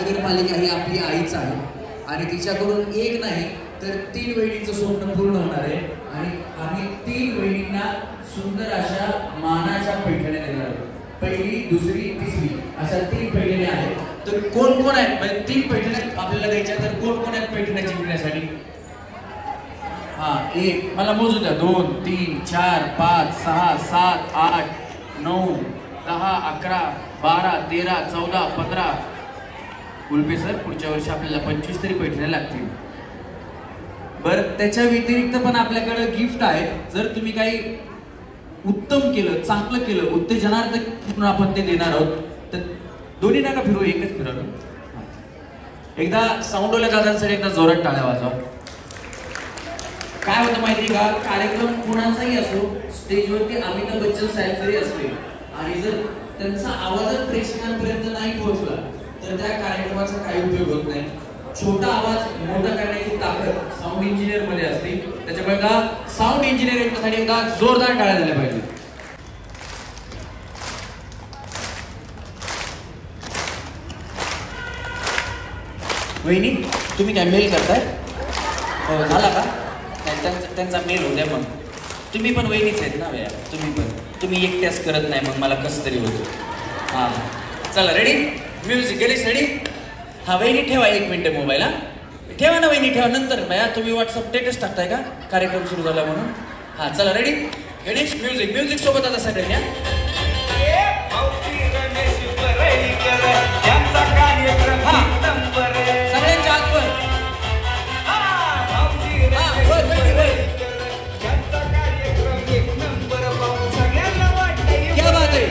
महानगरपालिका ही आपली आईच आहे आणि तिच्याकडून एक नाही तर 3 वहिनींचं स्वप्न पूर्ण होणार आहे आणि आम्ही 3 वहिनींना सुंदर अशा मानाच्या पैठण्या देणार आहोत. पहिली, दुसरी, तिसरी अशा 3 पैठण्या आहेत. तर कोण कोण आहेत म्हणजे 3 पैठण्या आपल्याला द्यायच्या तर कोण कोण आहेत पैठण्या जिंकण्यासाठी? हा, 1 मला मोजू द्या, 2 3 4 5 6 7 8 9 10 11 12 13 14 15. कुलपे सर पुढच्या वर्षी आपल्याला 25 तरी पैठण्या लागतील. बरं, त्याच्या व्यतिरिक्त पण आपल्याकडे गिफ्ट आहे. जर तुम्ही काही उत्तम केलं, चांगलं केलं, उत्तेजनार्थ म्हणून आपण ते देणार आहोत. तर दोन्ही नका फिरू, एकच फिरवलं. एकदा साऊंडवाल्या दादांसाठी एकदा जोरात टाळ्या वाजवा. काय होतं माहिती का, कार्यक्रम कोणाचाही असो, स्टेजवरती अमिताभ बच्चन साहेब जरी असले आणि जर त्यांचा आवाजच प्रेक्षकांपर्यंत नाही पोहोचला तर त्या कार्यक्रमाचा काही उपयोग होत नाही. छोटा आवाज मोठा करण्याची ताकद साऊंड इंजिनियर मध्ये असते. त्याच्यामुळे का साऊंड इंजिनियर यांच्यासाठी एकदा जोरदार टाळ्या झाल्या पाहिजे. वहिनी, तुम्ही काय मेल करताय? हो, झाला का? त्यांचा मेल होत्या. मग तुम्ही पण वहिनीच आहेत ना भैया, तुम्ही एकट्याच करत नाही, मग मला कसं तरी होतं. हां, चला रेडी, म्युझिक गणेश रेडी. हा वहिनी ठेवा 1 मिनिट मोबाईल. हा ठेवा ना वहिनी, ठेवा. नंतर भैया तुम्ही व्हॉट्सअप स्टेटस टाकताय का कार्यक्रम सुरू झाला म्हणून? हा चला रेडी, गणेश म्युझिक सोबत आता सगळ्यांना. सगळ्यांच्या हातवर क्या बात आहे,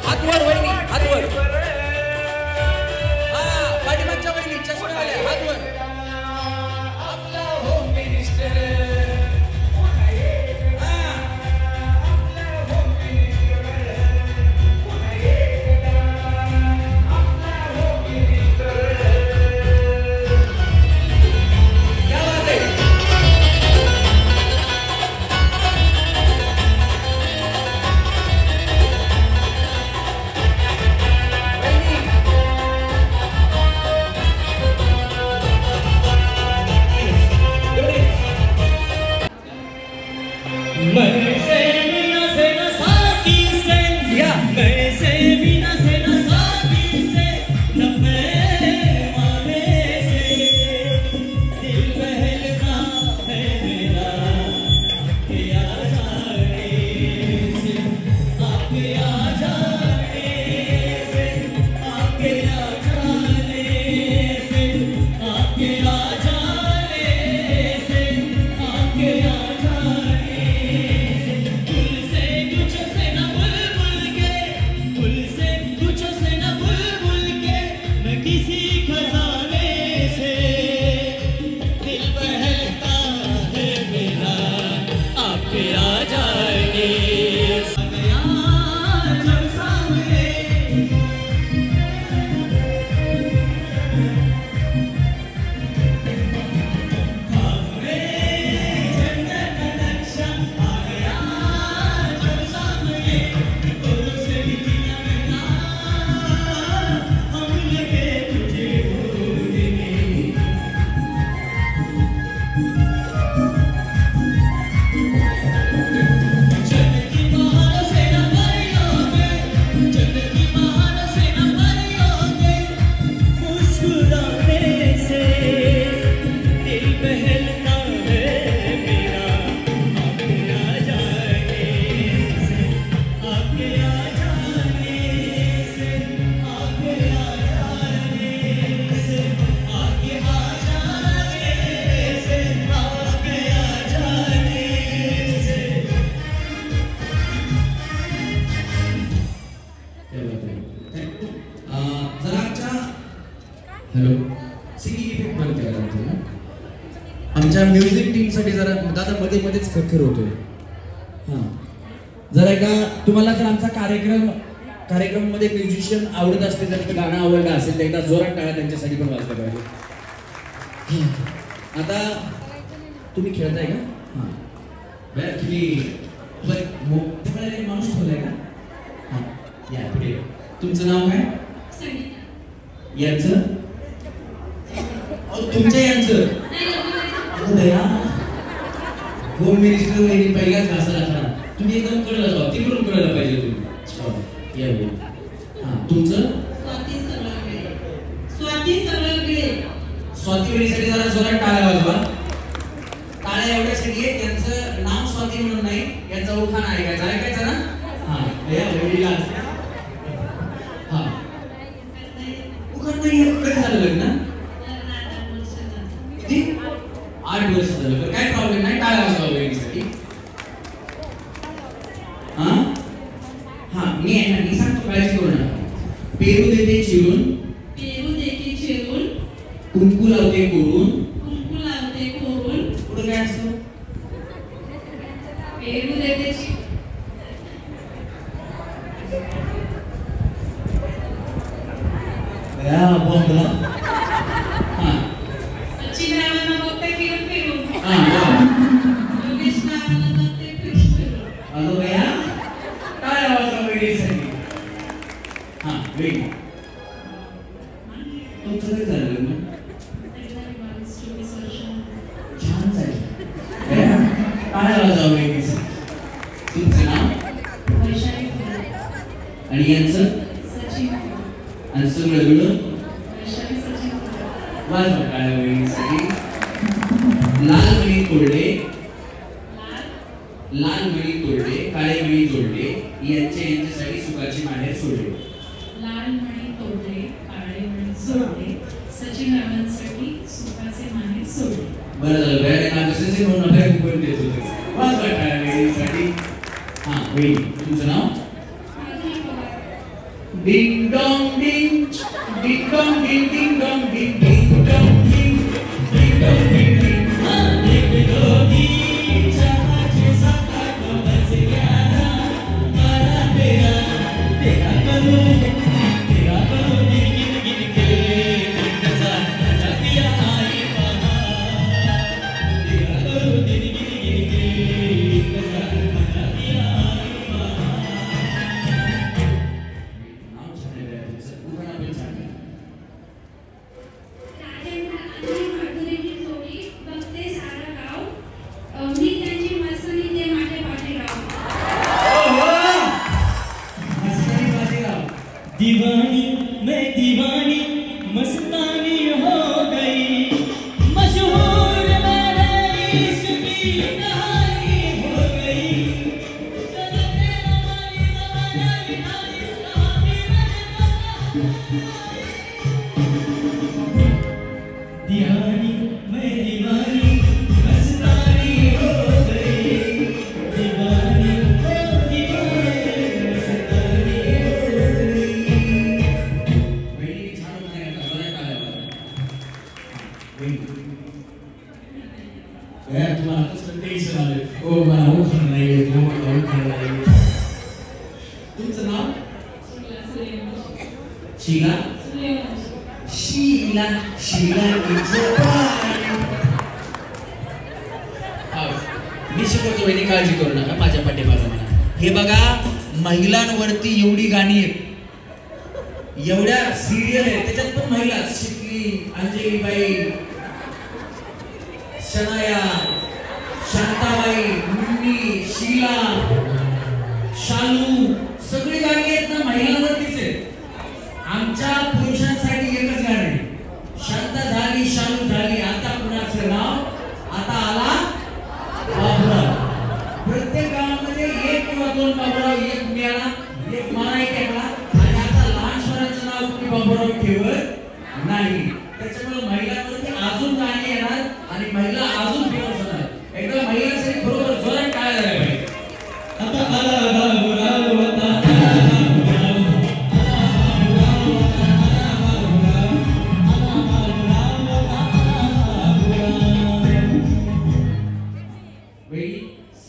हातवर वहिनी, हातवर. हा, पाठीमागच्या वहिनी चष्मेवाल्या हातवर. आपला होम मिनिस्टर, आमच्या म्युझिक टीमसाठी जरा दादा मध्ये मध्येच खरखर होतोय. हां, जरा एकदा तुम्हाला जर आमचा कार्यक्रम मध्ये म्युझिशियन आवडत असते, जर गाणं आवडलं असेल तर एकदा जोरात टाळ्या त्यांच्यासाठी पण वाजल्या पाहिजे. आता तुम्ही खेळताय का? हां, बरं तुम्ही माणूस ठेवलाय का? हां, या पुढे. तुमचं नाव काय? यांचं तुमच्या यांचं होम मिनिस्टर वहिनी पहिल्याच घासाला खरा तुम्ही एकदम कळलं जाऊ तिकडून कळलं पाहिजे तुम्ही या तुमचं स्वाती वहिनीसाठी जरा जोरात टाळ्या वाजवा. टाळ्या एवढ्यासाठी आहे त्यांचं नाव स्वाती म्हणून नाही यांचा उखाण ऐकायचा ना. उखाण नाही कधी झालं लग्न? 8 वर्ष झालं. तर काय प्रॉब्लेम नाही टाळ्या वाजवा वहिनीसाठी. मी सांगतो काळजी करू नका. पेरू देते चिरून कुंकू लावते कोरून पुढे काय असतं? पेरू देते सचिन रावांना बघते फिरून फिरून योगेश रावांना बघते फिरून फिरून. अगं बया काय आवाज वेळीसाठी. वेळी तुमचं काय झालं लग्न? छान झालं. काय आवाज वेळीसाठी. तुमचं नाव वैशाली आणि यांचं सचिन आणि सगळं मिळून वैशाली सचिन वाजवा टाळ्या वहिनीसाठी. लाल मणी तोडले लाल मणी तोडले काळे मणी जोडले यांच्यासाठी सुखाची माहेर सोडले. लाल मणी तोडले काळे मणी जोडले सचिन रावांसाठी सुखाचे माहेर सोडले. बरं झालं बॅग नाव सचिन म्हणून आपल्या कुपन देत होते. वाजवा टाळ्या वहिनीसाठी. वहिनी तुमचं नाव? डिंग डॉंग डिंग डिंग डॉंग डिंग डिंग डॉंग डिंग डिंग डॉंग डिंग डिंग डॉंग डिंग डिंग दीवानी मैं दीवानी मस्तानी हो गई मशहूर मेरे इश्क की कहानी हो गई दीवानी मैं दीवानी मस्तानी हो गई दीवानी तुमचं नाव? शीला शीला शीला मी शिकवतो वहिनी काळजी करू नका माझ्या पाठीमागे म्हणा. हे बघा महिलांवरती एवढी गाणी आहेत एवढ्या सिरियल आहेत त्याच्यात पण महिला शिकली अंजलीबाई शनाया शांताबाई मुन्नी शीला शालू सगळी गाणी आहेत ना महिलांवरतीच आहेत. आमच्या पुरुषांसाठी एकच गाणी शांता झाली शालू झाली आता कुणाचं नाव आता आला बाबूराव. प्रत्येक गावामध्ये एक किंवा दोन बाबूराव एक मिळाला एक मला एक ऐकला आणि आता लहान स्वरांचं नाव कुणी बाबूराव ठेवत नाही. त्याच्यामुळे महिलांवरती अजून गाणी येणार आणि महिला अजून फेमस होणार. एकदा महिलांसाठी बरोबर जोरात टाळ्या झाल्या पाहिजे. आता आला बाबूराव आता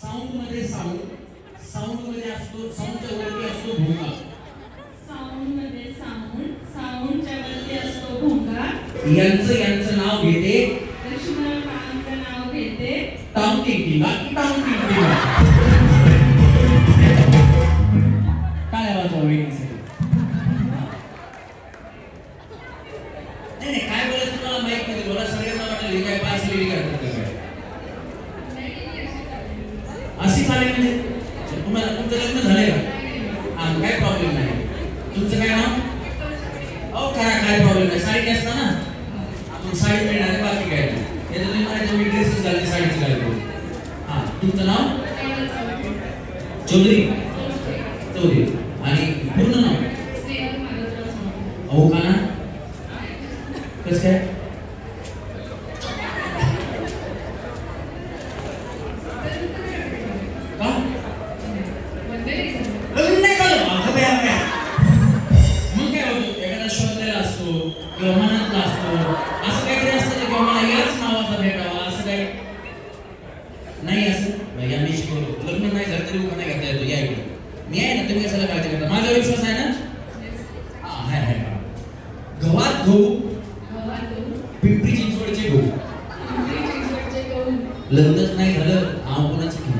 साऊंड मध्ये साऊंड मध्ये असतो साऊंडच्या वरती असतो भोंगा. साऊंड मध्ये साऊंडच्या वरती असतो भोंगा. यांचं नाव घेते लक्ष्मणरावांचं नाव घेते टाउन टिंग बाकी टाउन टिंग टाळ्या वाजवा वहिनीसाठी. नाही नाही काय बोलायचं मला माहित नाही मला सगळ्यांना वाटलं हे काय पास लेडी करतात का काय अशी चालेल म्हणजे तुम्हाला तुमचं लग्न झालंय का हा काय प्रॉब्लेम नाही तुमचं काय नाव अहो करा काय प्रॉब्लेम नाही साडी असता ना आपण साडी मिळणार आहे बाकी काय नाही हे तुम्ही माझ्या मी ड्रेसच घालते साडीच घालतो हा तुमचं नाव चौधरी चौधरी आणि पूर्ण नाव अहो का ना कसं काय का लग्न नाही झालं मग काय होतं एखादा शोधलेला असतो किंवा मनातला असतो असं काहीतरी असतं किंवा मला याच नावाचा भेटावा असं काही नाही असं या मी शिकवलो लग्न नाही झालं तरी उभा नाही घेता येतो या इकडे मी आहे ना तुम्ही कशाला काळजी करता माझा विश्वास आहे ना हा आहे गव्हात गहू पिंपरी चिंचवडचे गहू लग्नच नाही झालं नाव कोणाचं घेऊ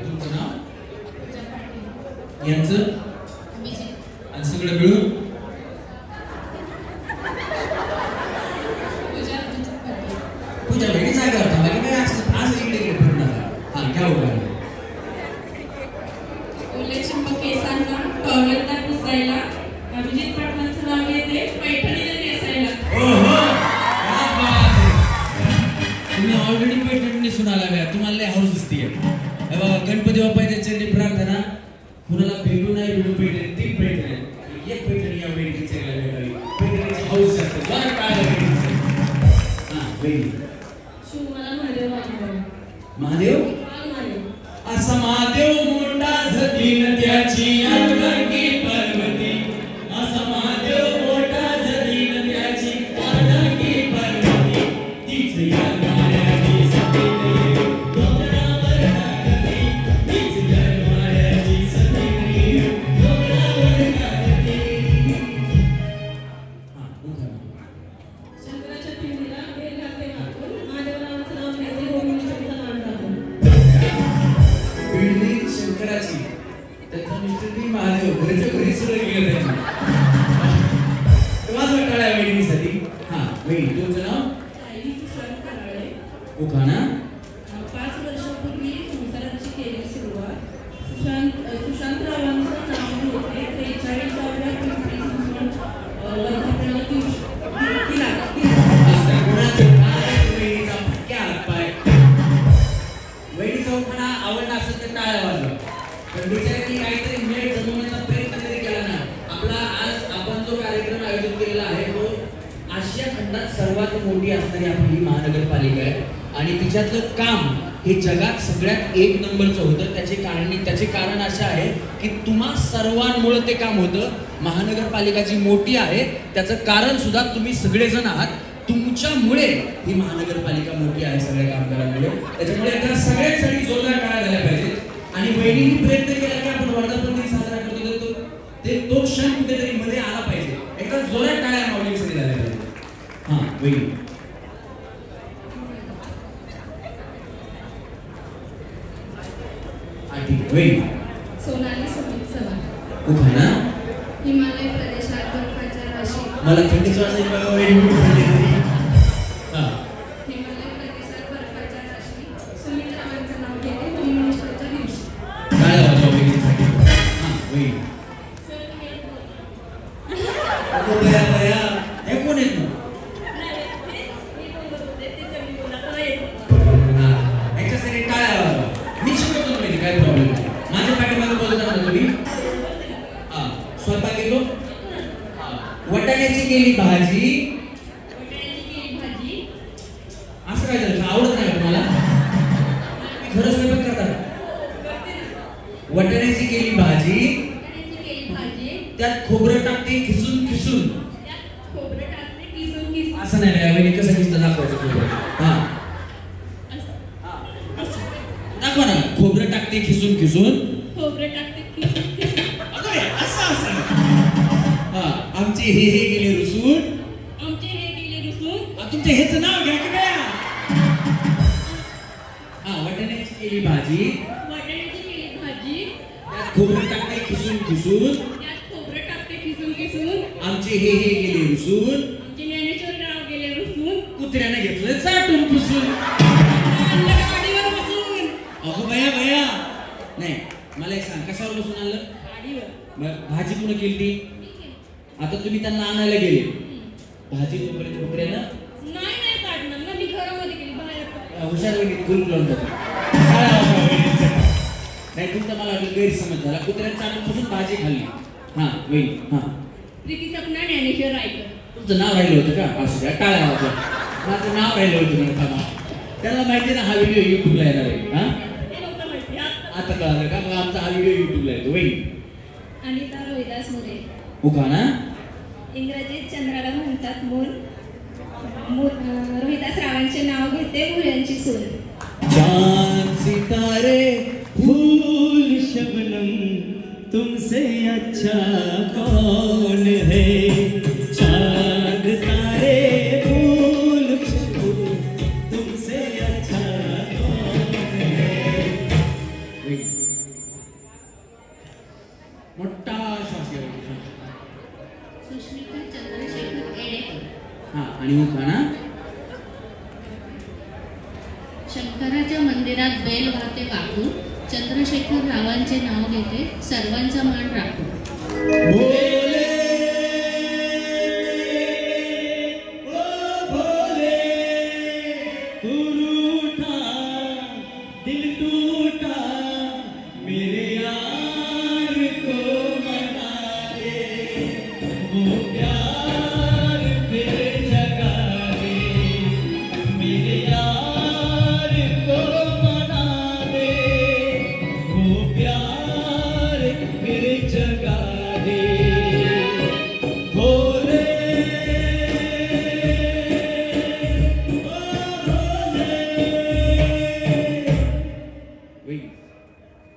तुमचं नाव यांचं आणि सगळं मिळून पूजा वेगळी जागा होता बाकी काय आज इकडे इकडे फिरणार हा घ्या उभा ओले चंपा केसांना टॉवेलला पुसायला अभिजित पाटलांचं नाव येते पैठणीला नेसायला ओहो क्या बात है तुम्ही ऑलरेडी पैठणी नेसून आला तुम्हाला लय हाऊस दिसतीये हे बघा गणपती बाप्पाच्या चरणी प्रार्थना कुणाला भेटू नाही भेटू पैठणी तीन पैठणी एक पैठणी या वेळीच्या भेटावी पैठणीची हाऊस असते बरं काय हा वेळी महादेव असा महादेव मोठा झतीन त्याची अंगांगी पर्वती असा महादेव मोठा झतीन त्याची अंगांगी पर्वती तीच या गाण्याची सतीन डोंगरावर नागती तीच या गाण्याची सतीन डोंगरावर नागती हा उठा शंकराच्या पिंडीला बेल घालते हातून महादेवरावांचं नाव घेते गोविंदचा मान राखून पिंडी शंकराची त्याचा मिस्टर ती महादेव घरच्या घरी सुद्धा गेलं त्यांनी माझं टाळ्या वेळीसाठी हा वेळी तुमचं नाव उखाणा 5 वर्षापूर्वी संसाराची केली सुरुवात सुशांतरावांचं नाव होते 43व्या पिंपरी चिंचवड वर्धापनाला दिला वेळीचा उखाणा आवडला असेल तर टाळ्या वाजवा पण बिचाऱ्यांनी काहीतरी मेळ जमवण्याचा प्रयत्न तरी केला ना आपला आज आपण जो कार्यक्रम आयोजित केलेला आहे तो आशिया खंडात सर्वात मोठी असणारी आपली महानगरपालिका आहे आणि तिच्यातलं काम हे जगात सगळ्यात एक नंबरचं होतं त्याचे कारण असं आहे की तुम्हा सर्वांमुळे ते काम होतं महानगरपालिका जी मोठी आहे त्याचं कारण सुद्धा तुम्ही सगळेजण आहात तुमच्यामुळे ही महानगरपालिका मोठी आहे सगळ्या कामगारांमुळे त्याच्यामुळे आता सगळ्यांसाठी जोरदार टाळ्या झाल्या पाहिजेत आणि वहिनींनी प्रयत्न केला की आपण वर्धापन दिन साजरा करतो तो क्षण कुठेतरी मध्ये आला पाहिजे एकदा जोरात टाळ्या माऊलींसाठी झाल्या पाहिजे हा वहिनी सोनाली समीप चव्हाण उखाणा हिमालय प्रदेशात बर्फाच्या राशी मला थंडीच वाजली बघा वेळी हा हिमालय प्रदेशात बर्फाच्या राशी सुमित्रावांचं नाव घेते कम्युनिस्टच्या दिवशी काय वाजवा वहिनीसाठी हा वहिनी अगो बया बया हे कोण आहेत मग हा याच्यासाठी टाळ्या वाजवा मी शिकवतो तुम्ही काय प्रॉब्लेम नाही माझ्या पाठीमागे बोलता ना तुम्ही हा स्वयंपाक येतो वटाण्याची केली भाजी असं काय झालं आवडत नाही तुम्हाला खरं स्वयंपाक करतात वटाण्याची केली भाजी त्यात खोबरं टाकते खिसून खिसून असं नाही यावेळी कसं दिसतं दाखवायचं खोबरं हा दाखवा ना खोबरं टाकते खिसून खिसून आमचे हे गेले रुसून तुमचे हेच नाव घ्या की काय हा वाटाण्याची केली भाजी, वाटाण्याची केली भाजी, त्यात खोबरं टाकते खिसून खिसून, त्यात खोबरं टाकते खिसून खिसून, आमचे हे गेले रुसून, आमचे ज्ञानेश्वर राव गेले रुसून, कुत्र्याने घेतलं चाटून पुसून, गाडीवर बसून. अगो भया भया नाही मला एक सांग कशावर बसून आणलं? गाडीवर. भाजी कुणं केली ती? आता तुम्ही त्यांना आणायला गेले, भाजी तोपर्यंत कुत्र्यानं नाही काढणार ना, मी घरामध्ये केली बाहेर. हुशार वगैरे फुल लावून जातो. नाही तुमचा मला वाटलं गैरसमज झाला, कुत्र्यानं चाटून पुसून भाजी खाल्ली. हा वहिनी हा प्रीती सपना ज्ञानेश्वर रायकर. तुमचं नाव राहिलं होतं का? असं द्या टाळ्या वाजवा. माझं नाव राहिलं होतं म्हणता त्याला माहिती ना हा व्हिडिओ युट्यूबला येणार आहे. हा हे नव्हतं माहिती. आता कळालं का? मग आमचा हा व्हिडिओ युट्यूबला येतो. वहिनी अनिता रोहिदास मोरे. उखाणा इंग्रजीत चंद्राला म्हणतात मूल. रोहिदास रावांचे नाव घेते मुलांची सून. चांद सितारे फूल शबनम तुमसे अच्छा कौन है, चांद तारे फूल तुमसे अच्छा कौन है. मोठा श्वास घ्या. सुष्मिता चंद्रशेखर एडेकर. हा आणि उखाणा शंकराच्या मंदिरात बेल वाहते वाकून, चंद्रशेखर रावांचे नाव घेते सर्वांचा मान राखून. भोले ओ भोले तू रूठा दिल टूटा मेरे यार को मना दे, वो प्यार फिर जगा दे, मेरे यार को मना दे, वो प्यार फिर जगा दे. भोले वहिनी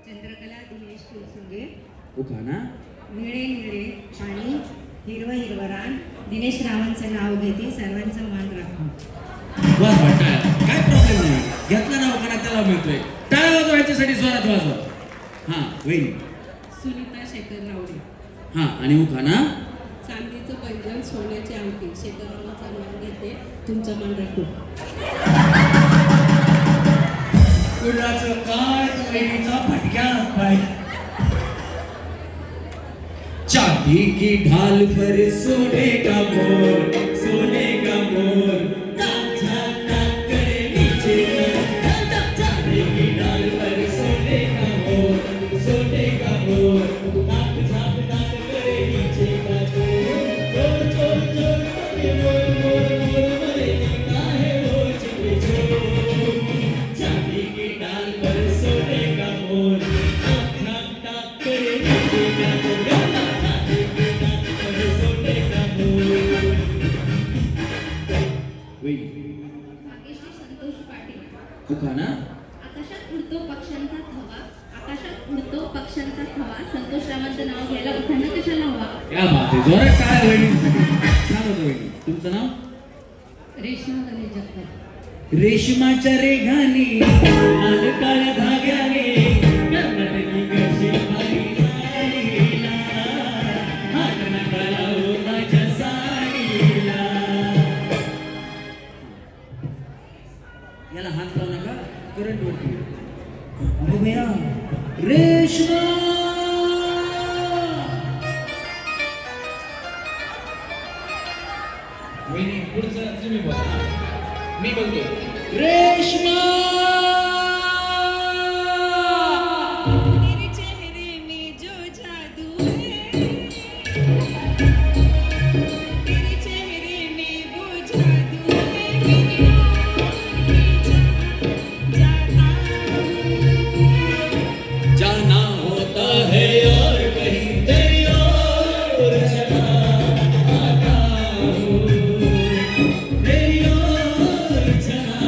चंद्रकला दिनेश कुलसुंगे. उखाणा निळे निळे आणि हिरवं हिरवं रान, दिनेश रावांचं नाव घेते सर्वांचं मान राखून. वाज वाटाय काय प्रॉब्लेम नाही, घेतला ना उखाणा त्याला मिळतोय. टाळ्या वाजवा ह्याच्यासाठी जोरात वाजवा. हा वहिनी सुनीता शेखर नावडे. हा आणि उखाणा चांदीचं पैंजण सोन्याची अंगठी, शेखरांचा मान घेते तुमचं मान राखून. कुणाचं काय वहिनीचा फटक्या पाय. चांदी की ढाल पर सोने का मोर, सोने का मोर टाक झाक टाक करे नीचे टाक टाक. चांदी की ढाल पर सोने का मोर, सोने का मोर टाक झाक टाक करे नीचे का चोर. चोर चोर चोर करे मोर मोर मोर मरेगी काहे वो चिपे चोर. चांदी की ढाल पर सोने का मोर टाक झाक टाक करे नीचे का चोर. भाग्यश्री संतोष पाटील. उखाणा आकाशात उडतो पक्ष्यांचा थवा, आकाशात उडतो पक्ष्यांचा थवा, संतोष रावांचं नाव घ्यायला उठाणं कशाला हवा. क्या बात आहे, जोरात टाळ्या वहिनींसाठी. छान होतं वहिनी. तुमचं नाव? रेश्मा गणेश जगताप. रेशमाच्या रेघानी लाल काळ्या धाग्याने कर्नाटकी कशी मारी साडीला, हात नका लावू माझ्या साडीला. याला हात लावू नका, करंट वरती. अगं भैया रेशमा वहिनी पुढचं तुम्ही बोला, मी बोलतो. रेशमा तेरे चेहरे में जो जादू है, तेरे चेहरे में वो जादू है, मेरी जाना होता है और कहीं तेरी ओर चला आता हूँ, तेरी ओर चला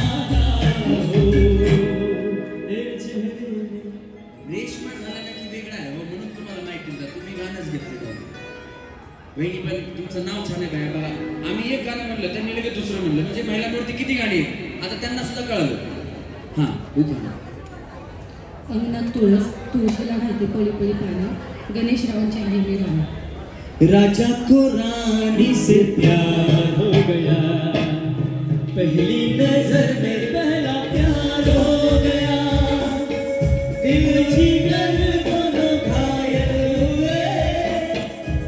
आता हूँ. तेरे चेहरे में रेशमा झाला का की वेगळा आहे म्हणून तुम्हाला माहिती होतं, तुम्ही गाणंच घेतलं. वहिनी पण तुमचं नाव छान आहे काय बघा. आम्ही एक गाणं म्हणलं त्यांनी लगेच दुसरं म्हणलं, म्हणजे महिलांवरती किती गाणी आहेत आता त्यांना सुद्धा कळलं. हां उखाणा. अंगणात तुळशीला घालते पळी पळी पानं, गणेश रावांची आहे मी राणा. राजा को रानी से प्यार हो गया, पहली नजर में पहला प्यार हो गया, दिल जिगर दोनों घायल हुए,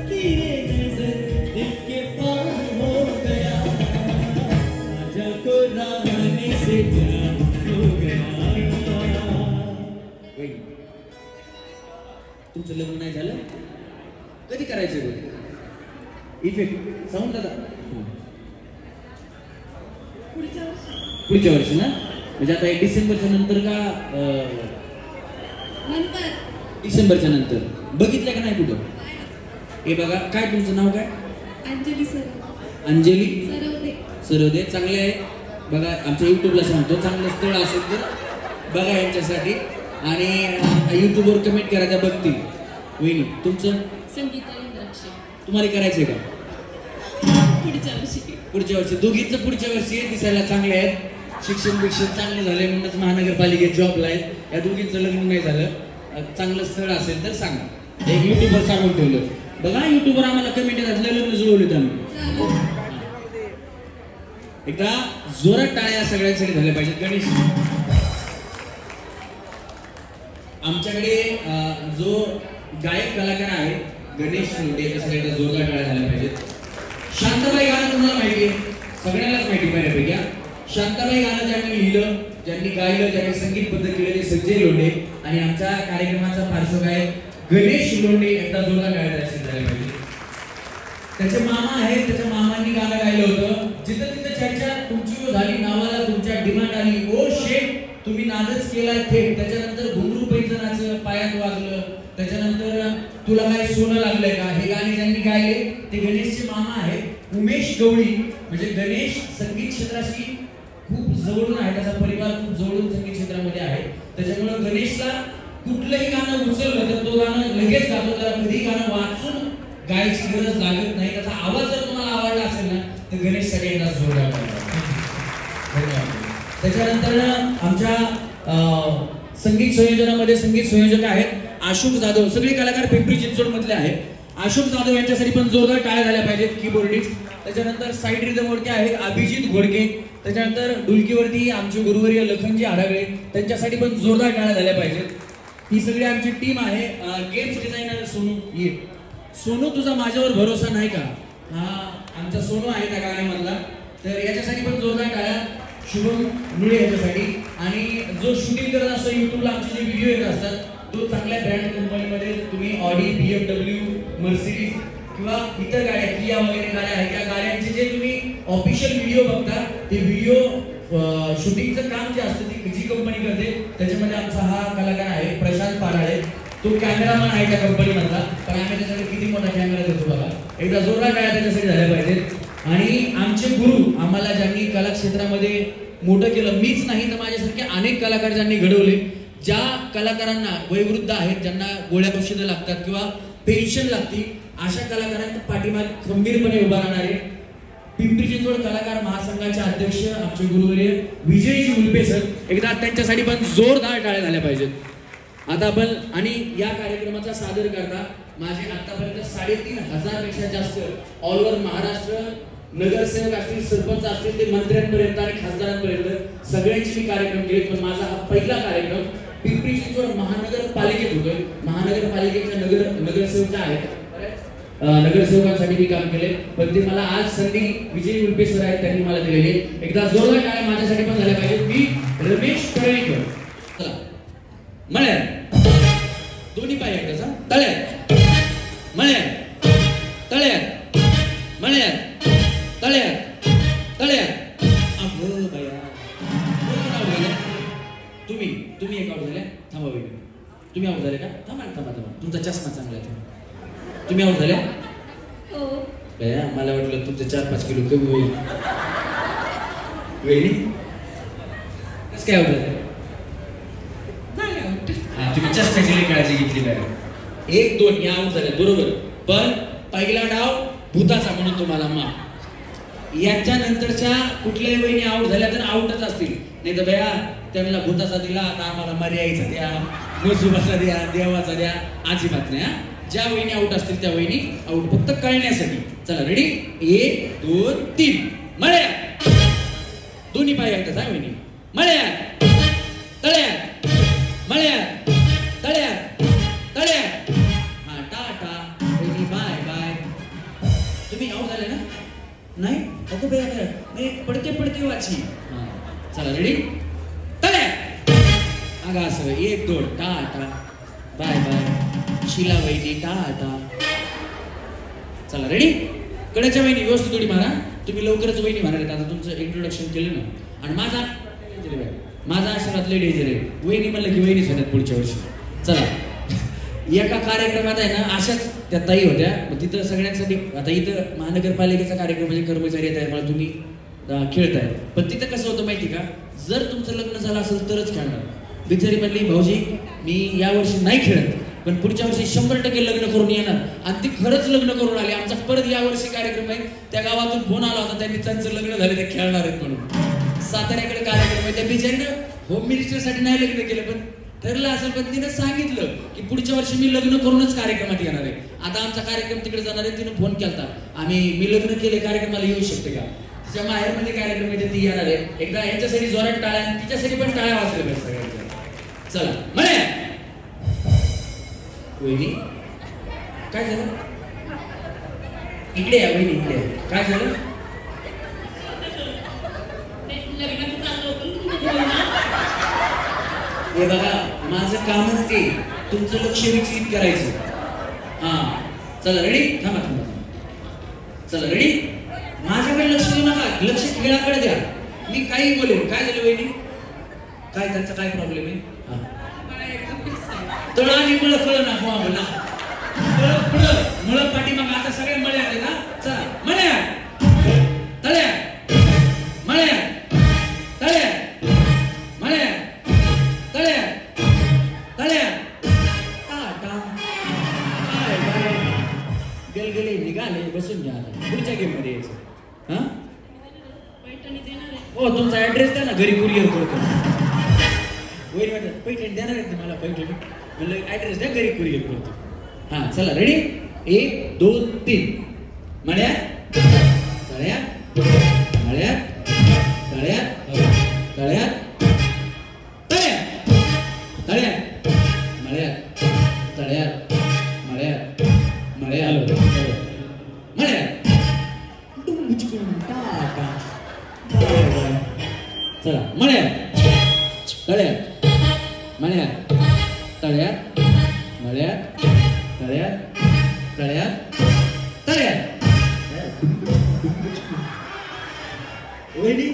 तेरे नजर दिल के पार हो गया, राजा को रानी से प्यार हो गया. तुमचं लग्न नाही झालं? कधी करायचं बघ? इफेक्ट साऊंड दादा. पुढच्या वर्षी ना, म्हणजे आता डिसेंबरच्या नंतर का डिसेंबरच्या नंतर बघितलं का नाही कुठं? हे बघा, काय तुमचं नाव काय? अंजली अंजली सरवदे. सरवदे. चांगले आहे बघा, आमच्या युट्यूबला सांगतो, चांगलं स्थळ असेल तर बघा यांच्यासाठी आणि युट्यूबवर कमेंट करा, त्या बघतील. वहिनी तुमचं? संगीता इंद्राक्षी. तुम्हाला करायचंय का? पुढच्या वर्षी. पुढच्या वर्षी दोघींचं पुढच्या वर्षी. दिसायला चांगले आहेत, शिक्षण चांगले झाले म्हणूनच महानगरपालिकेत जॉबला आहेत. या दोघींचं लग्न नाही झालं, चांगलं स्थळ असेल तर सांगा. एक युट्यूबवर सांगून ठेवलं बघा, युट्यूबवर आम्हाला कमेंट येतात, लग्न जुळवले आम्ही. एकदा जोरात टाळ्या सगळ्यांसाठी झाल्या पाहिजेत. गणेश आमच्याकडे जो गायक कलाकार आहे गणेश लोंढे, त्यासाठी एकदा जोरदार टाळ्या झाल्या पाहिजेत. शांताबाई गाणं तुम्हाला माहिती आहे, सगळ्यांनाच माहिती बऱ्यापैकी. शांताबाई गाणं ज्यांनी लिहिलं, ज्यांनी गायलं, ज्यांनी संगीतबद्ध केलं ते संजय लोंढे, आणि आमच्या कार्यक्रमाचा पार्श्वगायक गणेश लोंढे. एकदा जोरदार टाळ्या झाल्या पाहिजे. त्याचे मामा आहेत, त्याच्या मामांनी गाणं गायलं होतं, जिथं तिथं चर्चा तुमची झाली, नावाला तुमच्या डिमांड आली, ओ शेठ तुम्ही नादच केलाय थेट. त्याच्यानंतर घुंगरू पैजनाचं पायात वाजलं, त्याच्यानंतर तुला काय सोनं लागलंय का, हे गाणे ज्यांनी गायले ते गणेशचे मामा आहेत उमेश गवळी. म्हणजे गणेश संगीत क्षेत्राशी खूप जवळून आहे, त्याचा परिवार खूप जवळून संगीत क्षेत्रामध्ये आहे. त्याच्यामुळे गणेशला कुठलंही गाणं उचललं तर तो गाणं लगेच गातो, त्याला कधी गाणं वाचून गायची गरज लागत नाही. त्याचा आवाज जर तुम्हाला आवडला असेल ना तर गणेशसाठी एकदा जोरदार धन्यवाद. त्याच्यानंतर आमच्या संगीत संयोजनामध्ये संगीत संयोजक आहेत अशोक जाधव. सगळे कलाकार पिंपरी चिंचवड मधले आहेत. अशोक जाधव यांच्यासाठी पण जोरदार टाळ्या झाल्या पाहिजेत, कीबोर्डिस्ट. त्याच्यानंतर साईड रिदमवरती आहेत अभिजित घोडके. त्याच्यानंतर डुलकीवरती आमचे गुरुवर्य लखनजी आढागळे, त्यांच्यासाठी पण जोरदार टाळ्या झाल्या पाहिजेत. ही सगळी आमची टीम आहे. Games designer Sonu. ये सोनू, तुझा माझ्यावर भरोसा नाही का? हा आमचा सोनू आहे त्या गाण्यामधला, तर याच्यासाठी पण जोरदार टाळ्या. शुभम मुळे याच्यासाठी. आणि जो शूटिंग करत असतो युट्यूबला आमचे जे व्हिडिओ येत असतात, तो चांगल्या ब्रँड कंपनीमध्ये तुम्ही ऑडी, BMW, मर्सिडीज किंवा इतर गाड्या, किया वगैरे गाड्या आहेत, त्या गाड्यांचे जे तुम्ही ऑफिशियल व्हिडिओ बघता, ते व्हिडिओ शूटिंगचं काम जे असतं ती जी कंपनी करते, त्याच्यामध्ये आमचा हा कलाकार आहे प्रशांत पाराळे. तो कॅमेरामॅन आहे त्या कंपनीमधला, पण आम्ही त्याच्याकडे किती मोठा कॅमेरा देतो बघा. एकदा जोरदार टाळ्या त्याच्यासाठी झाल्या पाहिजेत. आणि आमचे गुरु, आम्हाला ज्यांनी कला क्षेत्रामध्ये मोठं केलं, मीच नाही तर माझ्यासारखे अनेक कलाकार ज्यांनी घडवले. ज्या कलाकारांना वयोवृद्ध आहेत, ज्यांना गोळ्या औषधं लागतात किंवा पेन्शन लागती, अशा कलाकारांच्या पाठीमागे खंबीरपणे उभा राहणारे पिंपरी चिंचवड कलाकार महासंघाचे अध्यक्ष आमचे गुरुवर्य विजयजी उल्पे सर. एकदा त्यांच्यासाठी पण जोरदार टाळ्या झाल्या पाहिजेत. आता आपण आणि या कार्यक्रमाचा सादर करता माझे आतापर्यंत 3,500 पेक्षा जास्त ऑल ओव्हर महाराष्ट्र नगरसेवक असतील, सरपंच असतील, ते मंत्र्यांपर्यंत आणि खासदारांपर्यंत सगळ्यांची मी कार्यक्रम केले. पण माझा हा पहिला कार्यक्रम पिंपरी चिंचवड महानगरपालिकेत होतोय. महानगरपालिकेच्या नगरसेवक आहेत, नगरसेवकांसाठी मी काम केले, पण ते मला आज संधी विजय उल्पे सर आहेत त्यांनी मला दिलेले. एकदा जोरदार टाळ्या माझ्यासाठी पण झाल्या पाहिजे. मी रमेश तळेकर. चला मळ्या दोन्ही पाय एकदाचा तळ्यात मळ्यात तळ्यात मळ्यात तळ्यात तळ्यात. अगं बया तुम्ही एक आउट झाल्या. थांबा वेगळं, तुम्ही आउट झाले का? थांबा थांबा थांबा, तुमचा चष्मा चांगला आहे. तुम्ही आउट झाल्या? हो. बया मला वाटलं तुमचं 4-5 किलो कमी होईल. वेळी कसं काय आउट झालं? तुम्ही चष्म्याची काळजी घेतली पाहिजे. 1-2 या आउट झाल्या बरोबर, पण पहिला डाव भूताचा म्हणून तुम्हाला माफ. याच्या नंतरच्या कुठल्याही वहिनी आउट झाल्या तर आउटच असतील, नाही तर बया त्यांना भूताचा दिला आता आम्हाला मर्याईचा द्या, नसुबाचा द्या, देवाचा द्या, अजिबात नाही. ज्या वहिनी आऊट असतील त्या वहिनी आऊट, फक्त कळण्यासाठी. चला रेडी, 1 2 3 मळ्या. दोन्ही पाय एकटाच आहे वहिनी. मळ्या तळ्या, मळ्या तळ्या, तळ्या. हा टाटा वहिनी, बाय बाय. तुम्ही आऊट झाले ना? नाही अगो बाय, नाही पडते पडते वाची. हा चला रेडी, तळ्या. अगं असं 1 2 टाटा बाय बाय. शिला वहिनी टाटा. चला रेडी, कड्याच्या वहिनी व्यवस्थित उडी मारा. तुम्ही लवकरच वहिनी मारा. आता तुमचं इंट्रोडक्शन केलं ना. आणि माझा आशीर्वाद लय डेंजर आहे. वहिनी म्हणलं की वहिनीच होत्यात पुढच्या वर्षी. चला, एका कार्यक्रमात आहे ना अशाच त्या ताई होत्या. मग तिथं सगळ्यांसाठी, आता इथं महानगरपालिकेचा कार्यक्रम म्हणजे कर्मचारी येत आहे, मला तुम्ही खेळताय. पण तिथं कसं होतं माहिती का, जर तुमचं लग्न झालं असेल तरच खेळणार. बिचारी म्हणली भाऊजी मी यावर्षी नाही खेळत, पण पुढच्या वर्षी 100% लग्न करून येणार. आणि ती खरंच लग्न करून आली. आमचा परत यावर्षी कार्यक्रम आहे, त्या गावातून फोन आला होता, त्यांनी त्यांचं लग्न झालं, ते खेळणार आहेत म्हणून. साताऱ्याकडे कार्यक्रम आहे. त्या बिचारीनं होम मिनिस्टरसाठी नाही लग्न केलं, पण ठरलं असेल. पण तिनं सांगितलं की पुढच्या वर्षी मी लग्न करूनच कार्यक्रमात येणार आहे. आता आमचा कार्यक्रम तिकडे जाणार आहे. तिनं फोन केला, मी लग्न केले, कार्यक्रमाला येऊ शकते का? तिच्या माहेरमध्ये कार्यक्रम आहे, ती येणार आहे. एकदा यांच्यासाठी जोरात टाळ्या, आणि तिच्यासाठी पण टाळ्या वाजल्या पाहिजे सगळ्यांच्या. चला म्हणे वहिनी, काय झालं? इकडे या वहिनी, इकडे. काय झालं? हे बघा, माझं कामच ते तुमचं लक्ष विचलित करायचं. हा चला रेडी, थांबा थांबा. चला रेडी, माझ्याकडे लक्ष देऊ नका, लक्ष खेळाकडे द्या. मी काही बोलेन. काय झालं वहिनी? काय त्यांचा काय प्रॉब्लेम आहे? तळ आणि मळ कळ ना हो आम्हाला. मळ पाठी मग आता सगळे मळे आले ना. चला मळ्या तळ्या, मळ्या तळ्या, मळ्या तळ्या, तळ्या. Tata bye bye. गलगले निघाले, बसून घ्या. पुढच्या गेम मध्ये यायचं. हा हो, तुमचा ऍड्रेस द्या ना, घरी कुरिअर करतो. वैरी वाटत पैठणी देणार आहेत मला, पैठणी म्हणलं ऍड्रेस द्या, घरी कुरिअर करतो. हा चला रेडी, 1 2 3 मळ्या तळ्या, मळ्या तळ्या, तळ्या तळ्या, तळ्या मळ्या तळ्या, मळ्या मळ्या मळ्या. चला मळ्या तळ्या, मळ्या तळ्या, मळ्या तळ्या, तळ्या तळ्या. वहिनी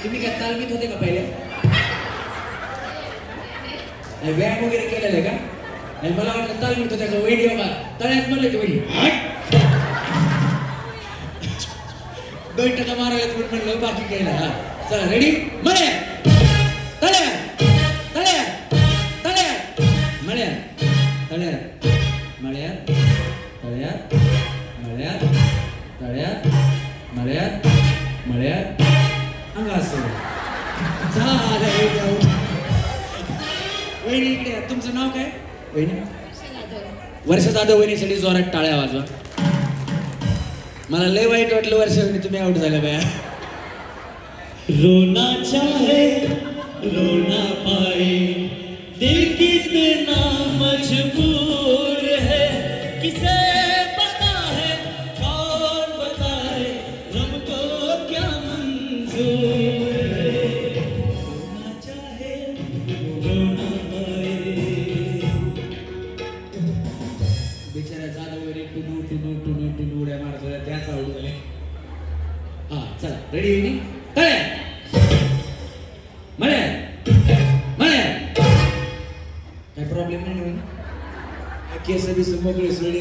तुम्ही काय तालमीत होते का पहिले? व्यायाम वगैरे केलेला आहे का? आणि मला वाटलं तालमीत होत्या का? वहिनी बाबा तळ्यात म्हणलं की वहिनी बैठका मारायला म्हणलं, बाकी काही नाही. चला रेडी, मळ्या तळ्या, तळ्या तळ्या, मळ्या तळ्या, मळ्या तळ्या, मळ्या तळ्या, मळ्या मळ्या. अंग असं वहिनी इकडे. तुमचं नाव काय वहिनी? वर्षा जाधव. वहिनीसाठी जोरात टाळ्या वाजवा. मला लय वाईट वाटलं वर्षा वहिनी तुम्ही आउट झाल्या बाया. रोना चाहे रोना पाए, दिल कितना मजबूर है, किसे पता है, कौन बताए, रब को क्या मंजूर है. रोना चाहे रोना पाए. बिचारा जाधव टुनू टुनू टुनू टुनू उड्या मारत होत्या, त्याच आउट झाले. हा चला रेडी वहिनी, तळ्या मळ्या, मळ्या. काय प्रॉब्लेम नाही वहिनी? केस बिस मोकळे सोडले.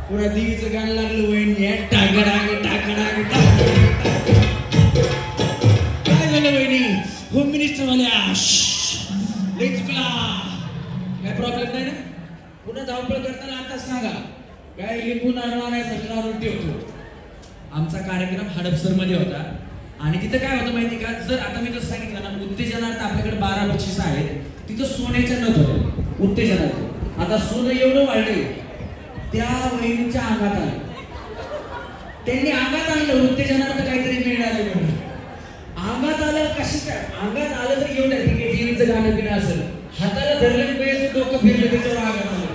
पुन्हा देवीचं गाणं लागलं वहिनी, टाकडाग टाकडाग टाकडाग. काय झालं वहिनी? होम मिनिस्टर वाल्या लई चुकला. काय प्रॉब्लेम नाही ना? पुन्हा धावपळ करताना आताच सांगा. काय लिंबू नारळ आणायसाठी नारळ ठेवतो. आमचा कार्यक्रम हडपसर मध्ये होता. आणि तिथं काय होतं माहिती का, जर आता मी जर सांगितलं ना उत्तेजनार्थ आपल्याकडे 12 बक्षीस आहेत, तिथं सोन्याच्या नथ होतं उत्तेजनार्थ. आता सोनं एवढं वाढलंय त्या वहिनीच्या अंगात आलं, त्यांनी अंगात आणलं उत्तेजनार्थ काहीतरी मिळालं म्हणून. अंगात आलं कशी काय, अंगात आलं तर एवढं ठीक आहे टीव्हीचं गाणं बिणं असेल, हाताला धरलं वेळेचं डोकं फिरलं त्याच्यावर अंगात आलं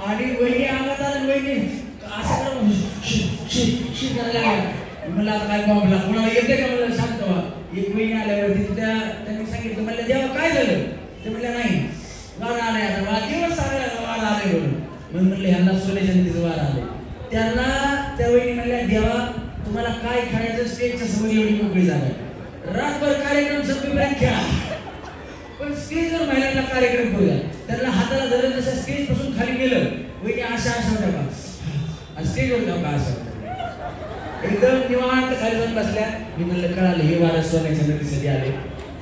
आणि वहिनी अंगात आलं. वहिनी असं करून शी करायला लागला. मला आता काय प्रॉब्लेम कोणाला येते का, मला शांत व्हा. एक वहिनी आल्यावरती त्यांनी सांगितलं, म्हणलं देवा काय झालं, ते म्हणलं नाही वार आलाय, आता मला दिवस सांगायला वार आले म्हणून. मग म्हणलं ह्यांना सोन्याच्या नदीचं वार आले. त्यांना त्या वहिनी म्हणल्या देवा तुम्हाला काय खायचं, स्टेजच्या समोर एवढी मोकळी जागा आहे, रातभर कार्यक्रम संपेपर्यंत खेळा, पण स्टेजवर महिलांना कार्यक्रम करूया. त्यांना हाताला धरत जसं स्टेज पासून खाली गेलं, वहिनी अशा होत्या का, स्टेजवर जाऊ का असं एकदम निवांत खाली जाऊन बसल्या. मी म्हणलं कळालं हे वारस सोन्याच्या नदीसाठी आले.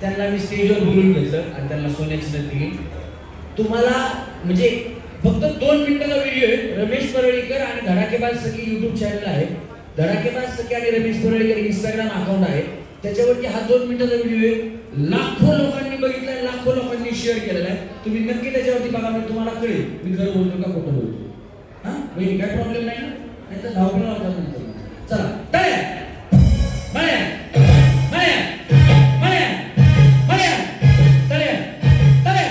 त्यांना मी स्टेजवर बोलून घेतलं आणि त्यांना सोन्याची नदी दिली. तुम्हाला म्हणजे फक्त 2 मिनिटाचा व्हिडिओ आहे. रमेश परळीकर आणि धडाकेबाज सखी युट्यूब चॅनल आहे. धडाकेबाज सखी आणि रमेश परळीकर इंस्टाग्राम अकाउंट आहे. त्याच्यावरती हा 2 मिनिटाचा व्हिडिओ आहे. लाखो लोकांनी बघितलाय, लाखो लोकांनी शेअर केलेला आहे. तुम्ही नक्की त्याच्यावरती बघा, म्हणजे तुम्हाला कळेल मी खरं बोलतो का खोटं बोलतो. हा म्हणजे काय प्रॉब्लेम नाही ना, नाही तर धावपळ होतात नंतर. चला टाळ्या माळ्या माळ्या माळ्या माळ्या टाळ्या टाळ्या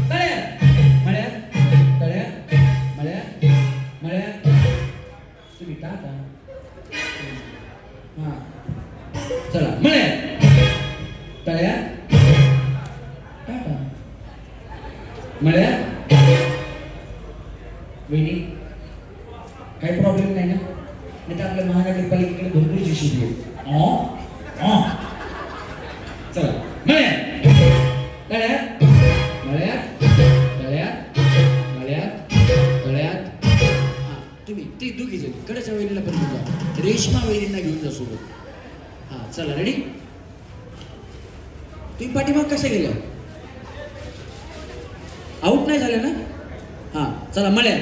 टाळ्या माळ्या टाळ्या माळ्या माळ्या. तुम्ही टाका हा चला माळ्या टाळ्या टाका माळ्या. वहिनी काही प्रॉब्लेम नाही ना, नाही तर आपल्या महानगरपालिकेकडे भरपूर शिशी आहे. चला मळ्या तळ्यात मळ्यात तळ्यात मळ्यात तळ्यात. हा तुम्ही ते दुखीचे कडेच्या वहिनीला पण घेऊन जा, रेशमा वहिनींना घेऊन जा सोबत. हा चला रेडी. तुम्ही पाठीमाग कशा गेल्या, आउट नाही झाल्या ना. हा चला मळ्यात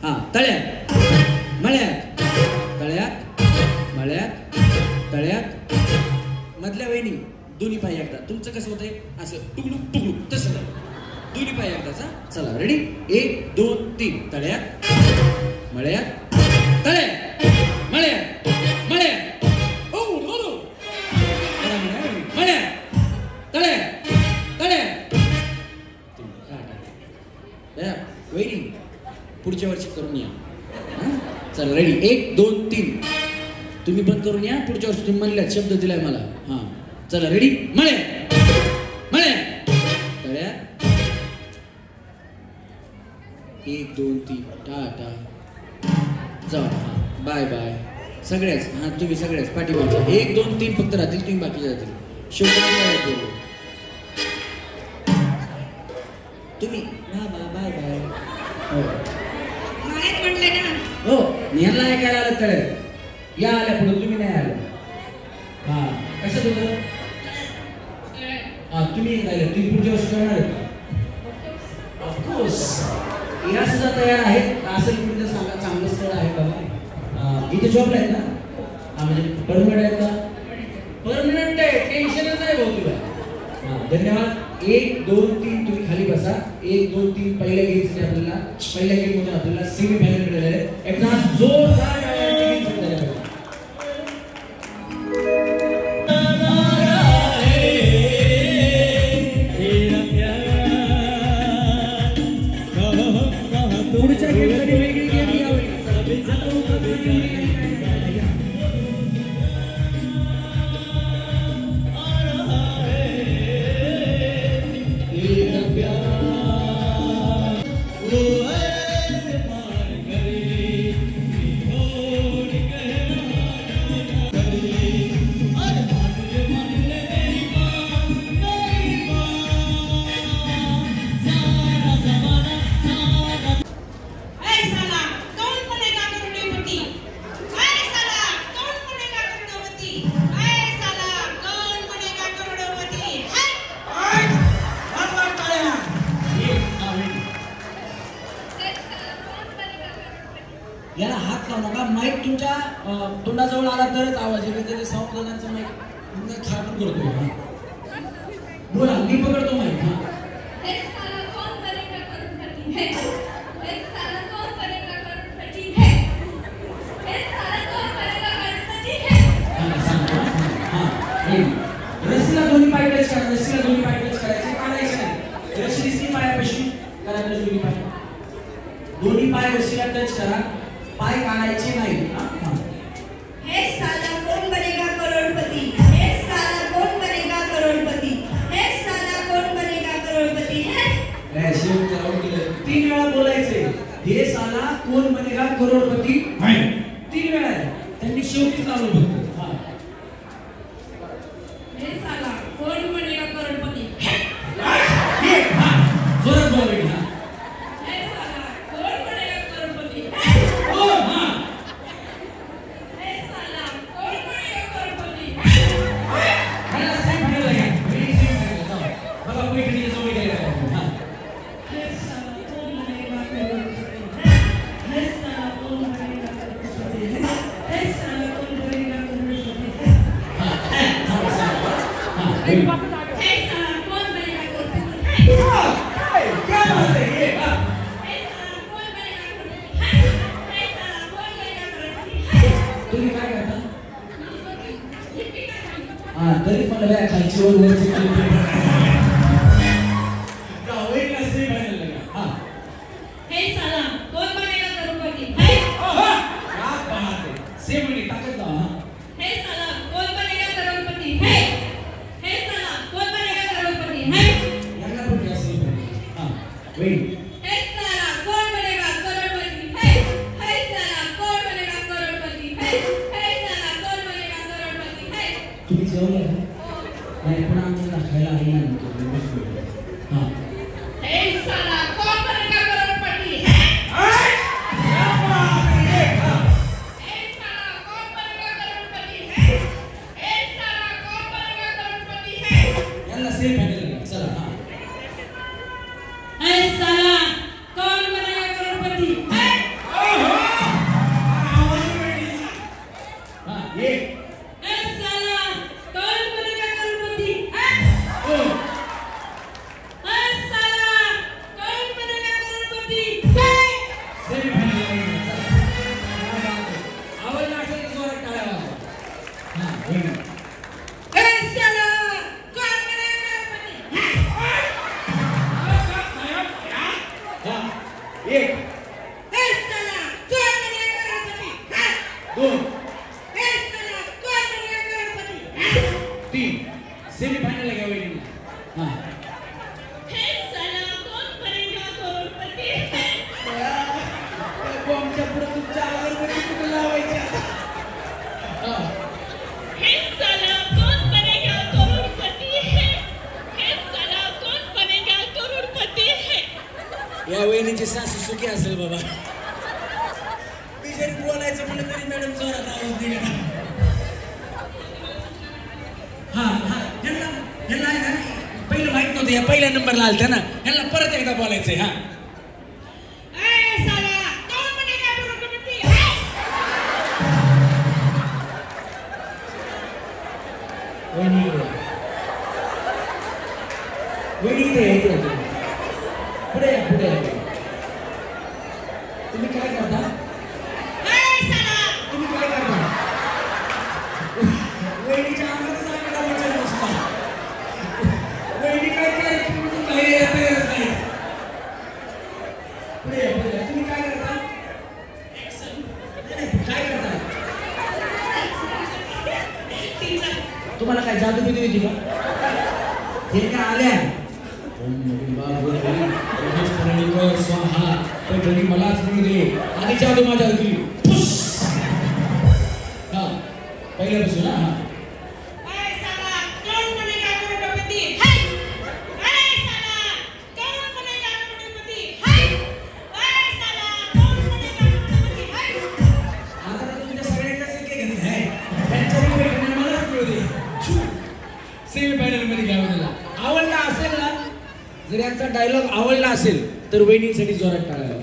हा तळ्यात मळ्यात तळ्यात मळ्यात तळ्यात. मधल्या वहिनी दोन्ही पाय एकदा. तुमचं कसं होतंय असं टुकडुक टुकडुक तसं दोन्ही पाय एकदाचा. चला रेडी 1 2 3 तळ्यात मळ्यात तळ्यात मळ्यात मळ्यात मळ्यात तळ्यात तळ्यात. वहिनी पुढच्या वर्षी करून या. चला रेडी 1 2 3 तुम्ही पण करून या पुढच्या वर्षी. तुम्ही म्हणल्यात शब्द दिलाय मला. हा चला रेडी मळ्या मळ्या तळ्या 1 2 3 टाटा जाऊ. हा बाय बाय सगळ्याच. हा तुम्ही सगळ्याच पाठीमागच्या 1 2 3 फक्त राहतील, तुम्ही बाकी जातील. शेवटी तुम्ही बाय बाय. हो म्हटले ना हो यांना ऐकायला आलं तर या आल्या पुढे, तुम्ही नाही आलं. हा कसं होतं. हा तुम्ही राहिले, तुम्ही पुढच्या वर्षी करणार आहे. ऑफकोर्स या सुद्धा तयार आहेत. असेल कुठे सांगा चांगलं स्थळ आहे बाबा. इथे जॉबला आहेत ना. हा म्हणजे परमनंट आहेत का. परमनंट आहे, टेन्शनच नाही भाऊ तुला. हा धन्यवाद. 1 2 3 तुम्ही खाली बसा. 1 2 3 पहिल्या गेमसाठी आपल्याला पहिल्या गेम मध्ये आपल्याला सेमी फायनल मिळालेलं आहे. एकदा जोरदार टाळ्यांची गीत झालेलं आहे. पुढच्या गेमसाठी वेगळी गेम यावी. लावू नका. माईक तुमच्या तोंडाजवळ आला तरच आवाज येईल. त्याचे साऊंड जणांचं माईक खारपूर करतोय. बोला, मी पकडतो माईक. रस्सीला दोन्ही पाय टच करा. रस्सीला दोन्ही पाय टच करायचे, काढायचे नाही. रस्सी दिसली पायापाशी करायचं. दोन्ही पाय, दोन्ही पाय रस्सीला टच करा. पाय काढायचे नाही. हे साला कौन बनेगा करोड़पति, हे साला कौन बनेगा करोड़पति, हे साला कौन बनेगा करोड़पति है. शेवट करावं केलं. 3 वेळा बोलायचे. हे साला कोण बनेगा करोडपती. 3 वेळा आहे. त्यांनी शेवटीच लावलं फक्त. हे साला कौन बनेगा करोड़पति. जोरात बोलायचं. हे साला कौन बनेगा करोड़पति. हे साला कौन बनेगा करोड़पति. मला सेम फायनल घ्या. Very semi final. बघा पैठणी जवळ गेला. हे साला कौन बनेगा करोड़पति. हे साला कौन बनेगा करोड़पति. हे साला कौन बनेगा करोड़पति. हे साला कौन बनेगा करोड़पति. क्या बात है ये. हे साला कौन बनेगा करोड़पति. हे साला कौन बनेगा करोड़पति. तुम्ही काय करता? तरी पण लय खालची वर वरची गावेला सेम फायनल लगा. हे साला कौन बनेगा करोड़पति. हे क्या बात है. सेम मिनिट टाकत लावा. हे साला कौन बनेगा करोड़पति. हे साला कौन बनेगा करोड़पति. हे याला पण क्या सेम फायनल. वेट. हे साला कौन बनेगा करोड़पति. हे साला कौन बनेगा करोड़पति. हे साला कौन बनेगा करोड़पति. हे तुम्ही जेवलं का? नाही पण आम्हाला खायला आली नाही. हे साला कौन बनेगा करोड़पति. क्या बात है. हे साला कौन बनेगा करोड़पति. हे साला कौन बनेगा करोड़पति. याला सेम फायनल लगा. चला. हे साला कौन बनेगा करोड़पति. एक. हे साला कौन बनेगा करोड़पति. हे साला कौन बनेगा करोड़पति. सेम फायनल लगा. आवडला असेल तर जोरात टाळ्या वाजवा. वेट. हे साला कौन बनेगा करोड़पति. एक. हे साला कौन बनेगा करोड़पति. 2. हे साला कौन बनेगा करोड़पति. 3. सेमी फायनल लगा वेट. हे साला कौन बनेगा करोड़पति. आमच्या पुढे तुमच्या अगरबत्ती कुठे लावायच्या. हे साला कौन बनेगा करोड़पति. हे साला कौन बनेगा करोड़पति. या वहिनीची सासू सुखी असेल बाबा. मी जरी बोलायचं म्हणलं तरी मॅडम जोरात आवाज दिला. ह्यांना आहे ना पहिलं माहित नव्हतं. या पहिल्या नंबरला आलत्या ना. ह्यांना परत एकदा बोलायचंय. हे साला कौन बनेगा करोड़पति. वहिनी इथे पुढे या. तुम्ही काय करता? हे साला तुम्ही काय करता? वहिनीच्या अंगातच आम्हाला वचन नसतं. वहिनी काय करायची म्हणून बाहेर येता येत नाही. पुढे या. तुम्ही काय करता? काय करता? तुम्हाला काय जादू बिदू येते का? हे काय आल्या? स्वाहा. पैठणी मलाच मिळू दे. आणि जादू माझ्यावर केली. पहिल्यापासून. हे साला कौन बनेगा करोड़पति. हे साला कौन बनेगा करोड़पति. हे साला कौन बनेगा करोड़पति. आता तुमच्या सगळ्यांच्या संख्या घेतली आहे. त्यांच्या पैठणी मलाच मिळू दे. सेमी फायनल मध्ये घ्यावं त्याला. आवडला असेल ना. जर यांचा डायलॉग आवडला असेल तर वहिनीसाठी जोरात टाळायला.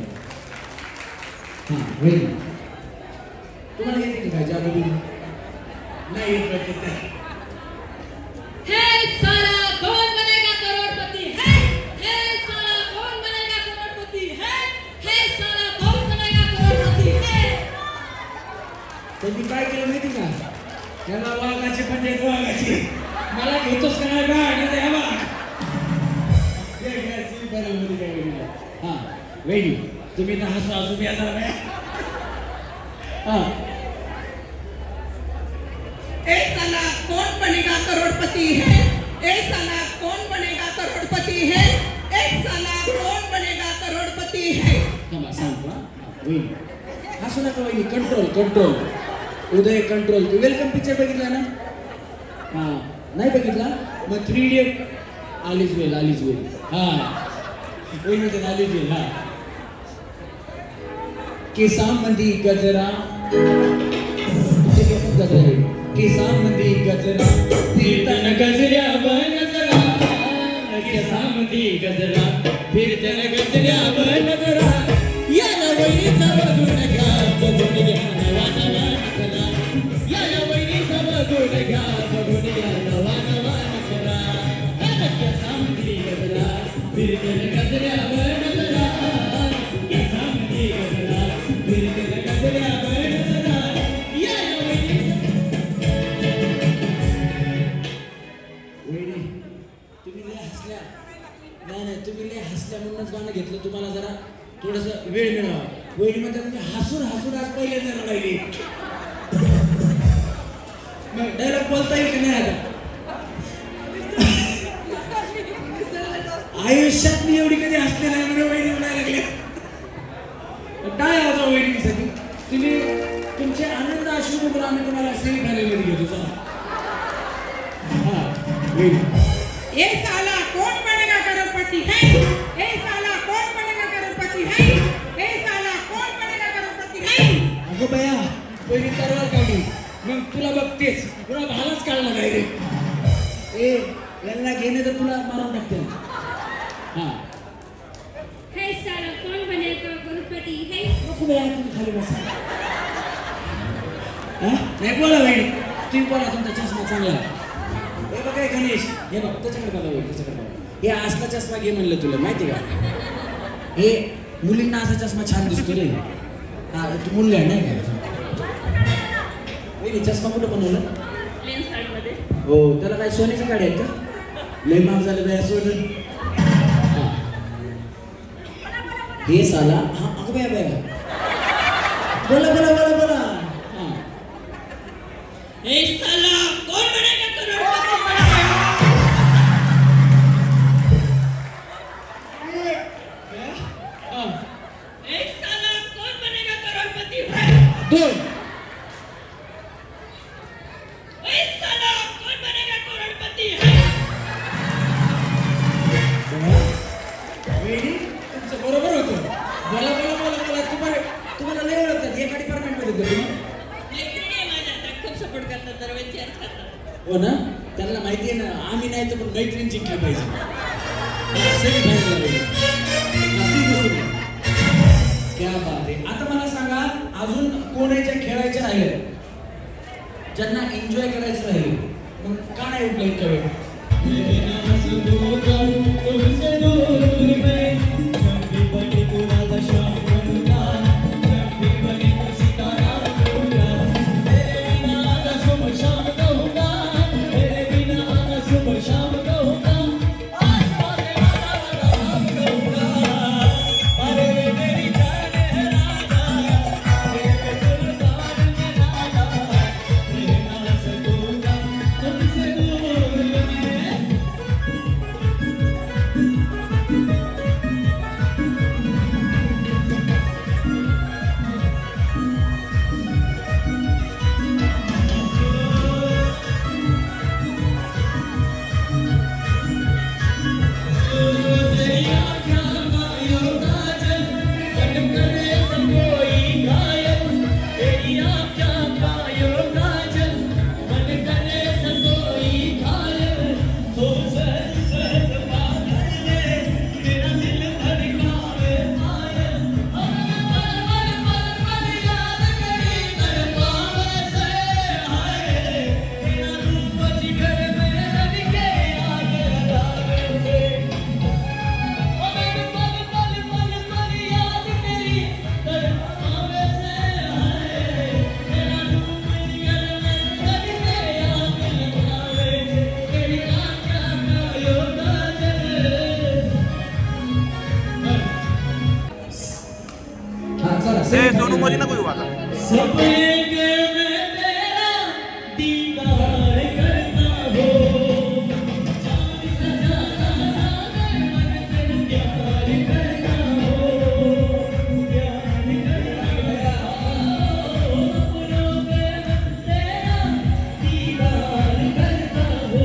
वहिनी तुम्हाला येते का जादू नाही येत वाटत. हे साला कौन बनेगा करोड़पति है, हे साला कौन बनेगा करोड़पति है, हे साला कौन बनेगा करोड़पति है. त्यांनी काय केलं माहिती का, त्याला वाघाची पंचायत वाघाची, मला घेतोस का नाही बाग आता ह्या बाग. हा वेडी तुम्ही तर हसू हसू मी आता हा. ए साला कौन बनेगा करोड़पति है, ए साला कौन बनेगा करोड़पति है, ए साला कौन बनेगा करोड़पति है. थांबा सांगतो हा. वेडी हसू नका वेडी. कंट्रोल कंट्रोल उदय कंट्रोल. तू वेलकम पिक्चर बघितला ना? हा नाही बघितला मग 3 इडियट आलीच वेल आलीच वेल. हा वही म्हणतात आलीच वेल. हा केसांमध्ये गजरा गजरा केसांमध्ये गजरा फिरताना गजऱ्यावर नजरा, केसांमध्ये गजरा फिरताना गजऱ्यावर नजरा. या वहिनीचा बघून घ्या बघून घ्या नवा नवा नजरा, या वहिनीचा बघून घ्या बघून घ्या नवा नवा नजरा. केसांमध्ये गजरा फिरताना गजऱ्यावर नजरा, केसांमध्ये गजरा फिरताना गजऱ्यावर नजरा. या वहिनी तुम्ही लय हसल्या. नाही नाही तुम्ही लय हसल्या म्हणूनच गाणं घेतलं. तुम्हाला जरा थोडंसं वेळ मिळावा. वहिनी म्हणतात तुम्ही हसून हसून आज पहिल्यांदा रडायली. मग डायलॉग बोलता येईल की नाही आता? आयुष्यात मी एवढी कधी हसले नाही म्हणजे वहिनी म्हणायला लागले. काय आवाज वहिनीसाठी तुम्ही तुमचे आनंद अश्रू बघून आम्ही तुम्हाला सेमी फायनलमध्ये घेतो. हा वहिनी ए साला कौन बनेगा करोड़पति है, ए साला कौन बनेगा करोड़पति है, ए साला कौन बनेगा करोड़पति है. अगं बया पहिली तरवार काढली मग तुला बघतेच तुला भालाच काढला नाही रे. ए यांना घेणे तर तुला मारून टाकते. हा हे साला कौन बनेगा करोड़पति है. नको बया तुम्ही खाली बसा. हा नाही बोला वहिनी तुम्ही बोला. तुमचा चष्मा चांगला आहे. हे बघ काय गणेश हे बघ त्याच्याकडे बघा वहिनी त्याच्याकडे बघा. हे असला चष्मा घे म्हणलं तुला माहिती का. हे मुलींना असा चष्मा छान दिसतो रे. हा तू मुलगा आहे नाही का? वहिनी चष्मा कुठं बनवलं? लेन्स कार्डमध्ये. हो त्याला काय सोन्याची गाडी आहेत का? लय महाग झालं बया सोडून. हे साला हा अगं बया बया बोला बोला बोला बोला. हा ए साला कौन बनेगा करोड़पति है. हा ए साला कौन बनेगा करोड़पति है. 2 ए साला कौन बनेगा करोड़पति है. वेडी तुमचं बरोबर होतं. बोला बोला बोला बोला. तुम्हाला लय ओळखतात एका डिपार्टमेंटमध्ये तुम्ही. खूप सपोर्ट करतात दरवेळी चेअर करतात. हो ना त्यांना माहिती आहे ना आम्ही नाही तर पण मैत्रीण जिंकली पाहिजे. सगळी पाहिजे क्या बात आहे. आता मला सांगा अजून कोणाच्या खेळायच्या राहिले ज्यांना एन्जॉय करायचं राहील मग का नाही उठलं इतका वेळ. रंगोली ना कोई हुआ था। सपने में तेरा दीदार करता हो, प्यार करता हो, प्यार करता हो, सपनों में तेरा दीदार करता हो,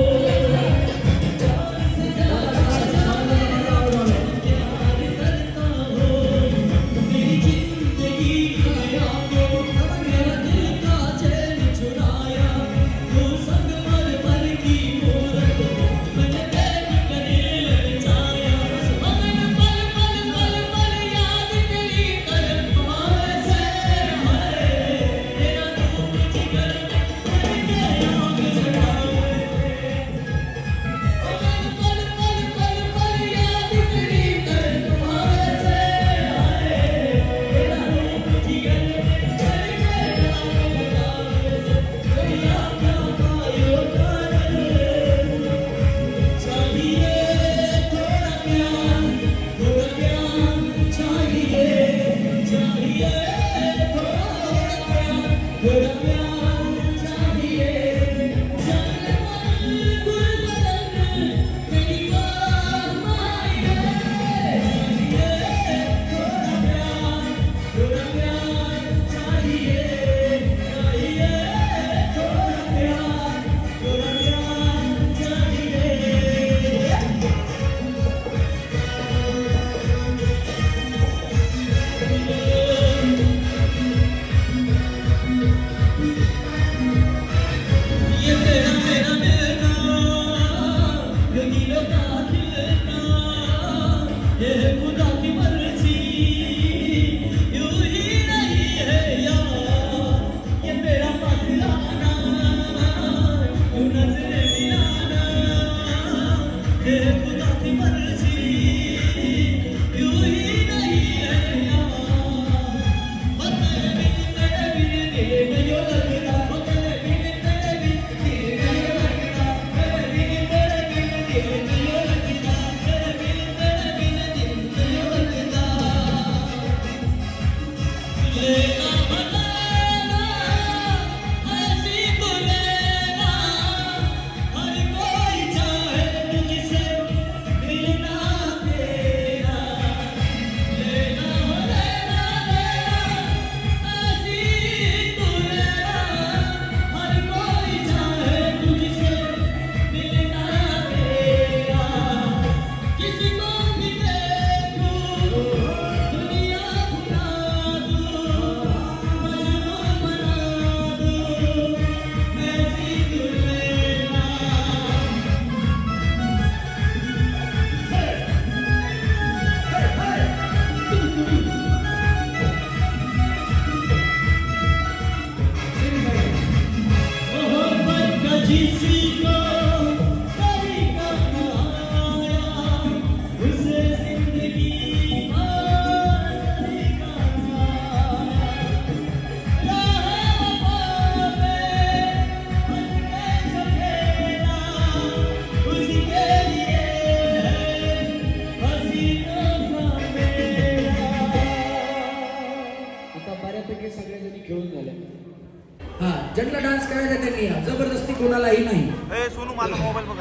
ज्यांना डान्स करायचा त्यांनी या, जबरदस्ती कोणालाही नाही. ए सोनू माझा मोबाईल बघ.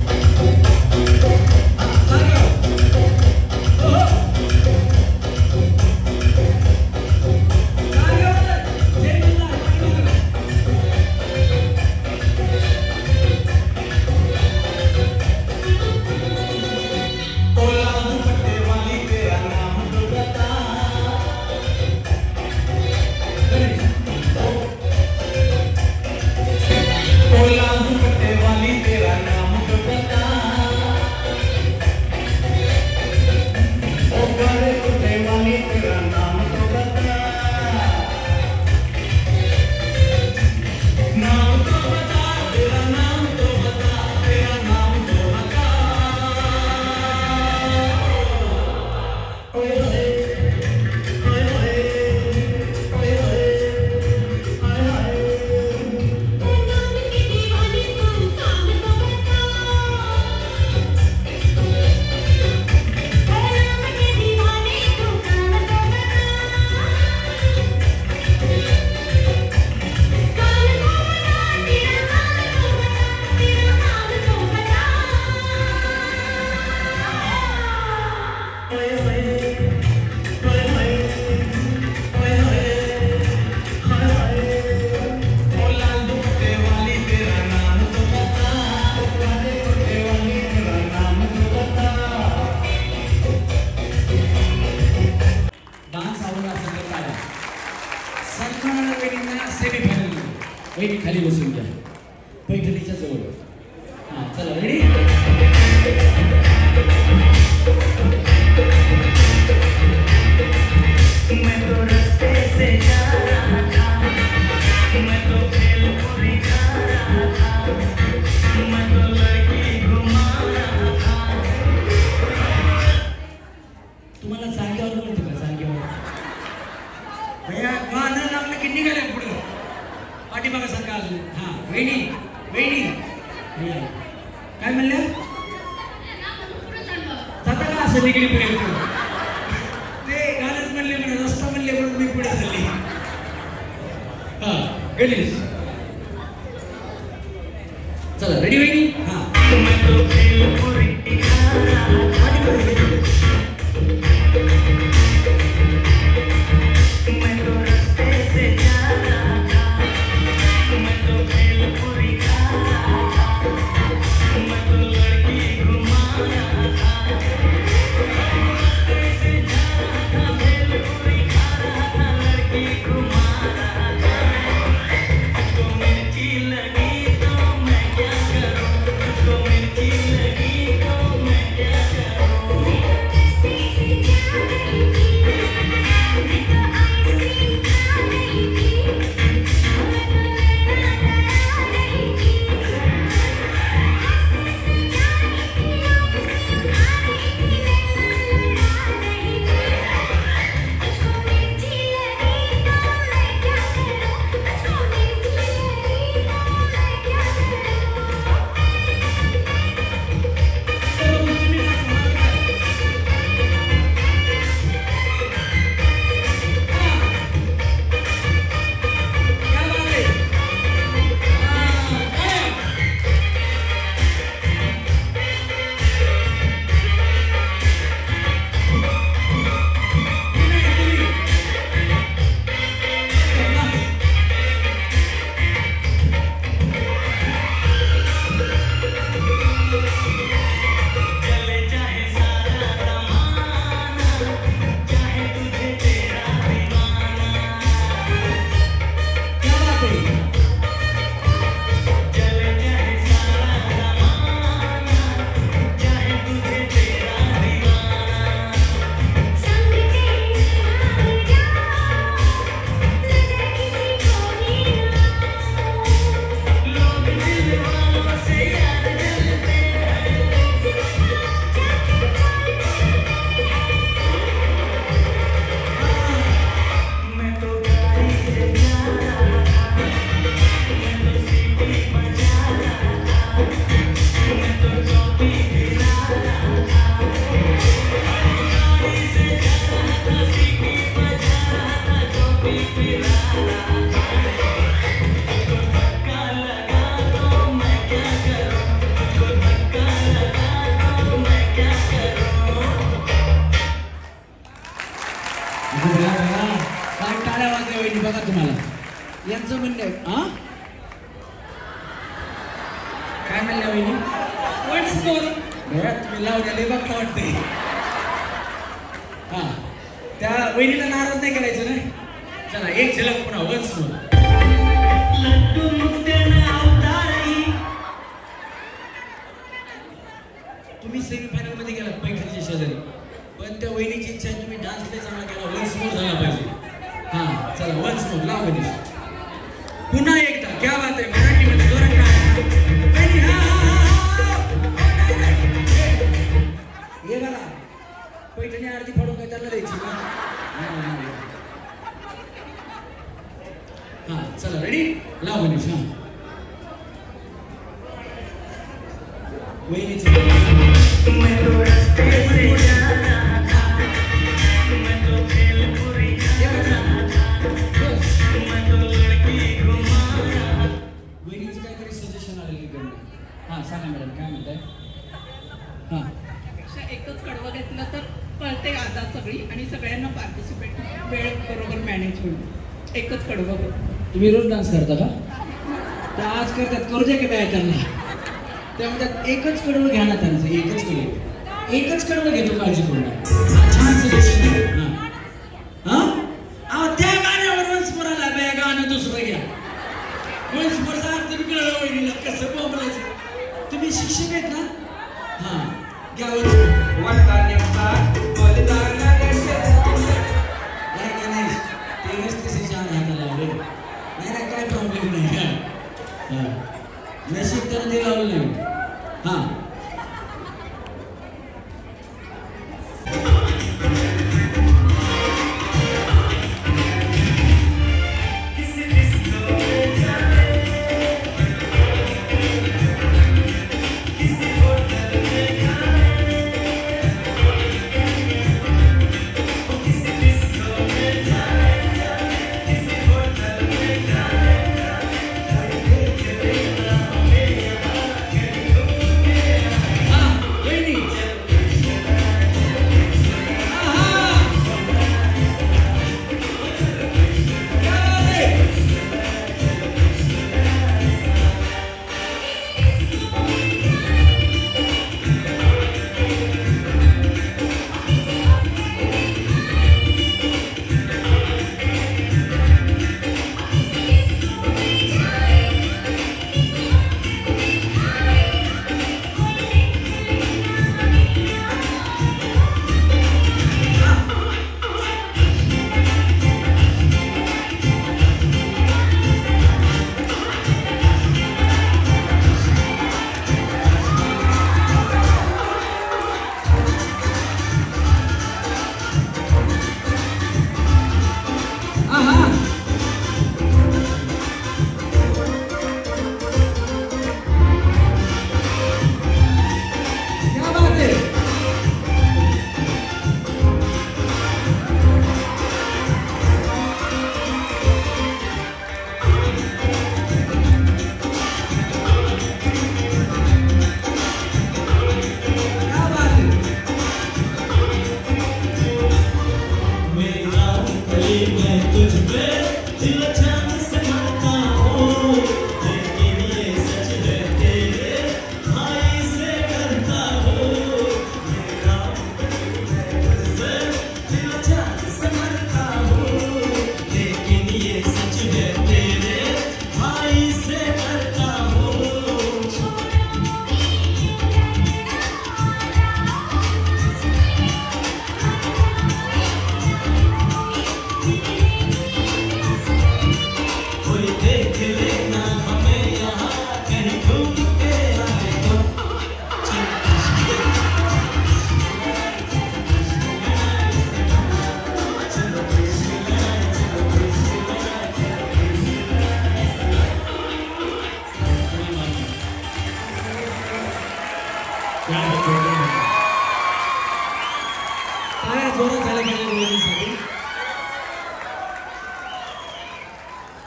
वाली तेरा नाम वहिनी खाली बसून घ्या पैठणीच्या जवळ. हां चला रेडी. मैं तो रास्ते से जा रहा था, मैं तो भेलपुरी खा रहा था, मैं तो लड़की घुमा रहा था. तुम्हाला जागेवर बोलतो का जागेवर? भैया गाणं लागलं की निघाले पुढे पाठीमागा सारखा अजून. हां वहिनी वहिनी भैया काय म्हणल्या? जाता का असं निघली पुढे ते गाणंच म्हणले म्हणून रस्ता म्हणले म्हणून मी पुढे चालली. हां गणेश चला रेडी वहिनी. हां मैं तो भेलपुरी खा रहा था, मैं तो रास्ते से जा रहा था, मैं तो भेलपुरी खा रहा था, मैं तो लड़की घुमा रहा था. रास्ते से जा रहा था, भेलपुरी खा रहा था, लड़की घुमा रहा था. तो मिर्ची लगी तो मैं क्या करूं, तो मिर्ची लगी तो मैं क्या करूं. बघा तुम्हाला यांचं म्हणणं आहे. हा काय म्हणलं वहिनी? Once more. तुम्ही लावलेले बघता वाटते. हा त्या वहिनीला नाराज नाही करायचं ना. चला एक झलक पुन्हा वन्स मोर. लड्डू मुझसे ना उतारी. तुम्ही सेमीफायनल मध्ये गेलात पैठणीच्या शेजारी, पण त्या वहिनीची इच्छा आहे तुम्ही डान्स लय चांगला केला, वन्स मोर झाला पाहिजे. हा चला वन्स मोर लाव गणेश. पुन्हा एकदा क्या बात आहे मराठीमध्ये जोरात टाळ्या. हे बघा पैठणी आरती फाडून काय त्याला द्यायची का? हा चला रेडी लाव गणेश. हा वहिनीचं मैं तो रास्ते से जा रहा था, मैं तो भेलपुरी खा रहा था, मैं तो लड़की घुमा रहा था. वहिनीचं काहीतरी सजेशन आलेलं इकडनं. हा सांगा मॅडम काय म्हणताय? हा एकच कडवं घेतलं तर कळते आता सगळी आणि सगळ्यांना पार्टिसिपेट वेळ बरोबर मॅनेज होईल. एकच कडवं बघ. तुम्ही रोज डान्स करता का? तर आज करतात, करू द्या की काय त्यांना. त्यामध्ये एकच कडवं घ्या ना त्यांचं. एकच कडवं घेतो, काळजी करू नका. छान सजेशन आहे. हा त्या गाण्यावर वन्स मोर आला. गाणं दुसरं घ्या. वन्स तुम्ही शिक्षक आहेत ना? हा घ्या नाही काय प्रॉब्लेम नाही. नशीब तर ते लावलं नाही. हा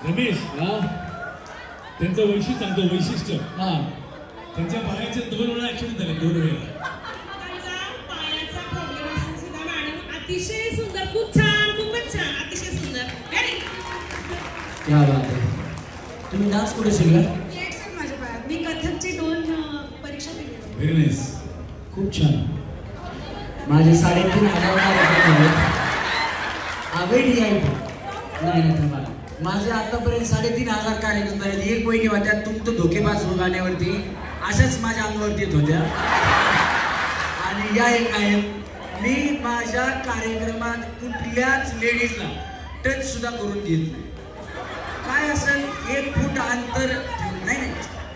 रमेश त्यांचं वैशिष्ट्य सांगतो. वैशिष्ट्य त्यांच्या पायाचे 2 वेळा ऍक्सिडेंट झाले. 2 वेळा पायाचा प्रॉब्लेम असून सुद्धा मॅडम अतिशय सुंदर, खूप छान, खूपच छान, अतिशय सुंदर. क्या बात आहे. तुम्ही डान्स कुठे शिकला? माझ्या पायात मी कथकची 2 परीक्षा दिली. Very nice. खूप छान. माझे 3,500 आवेडी आहे. नाही थांबा. माझे आतापर्यंत 3,500 कार्यक्रम झाले. एक वहिनी होत्या तुमचं धोकेबाज हो गाण्यावरती, अशाच माझ्या अंगावरती येत होत्या. आणि या एक आहेत, मी माझ्या कार्यक्रमात कुठल्याच लेडीजला टच सुद्धा करून घेत नाही. काय असेल 1 फूट अंतर नाही.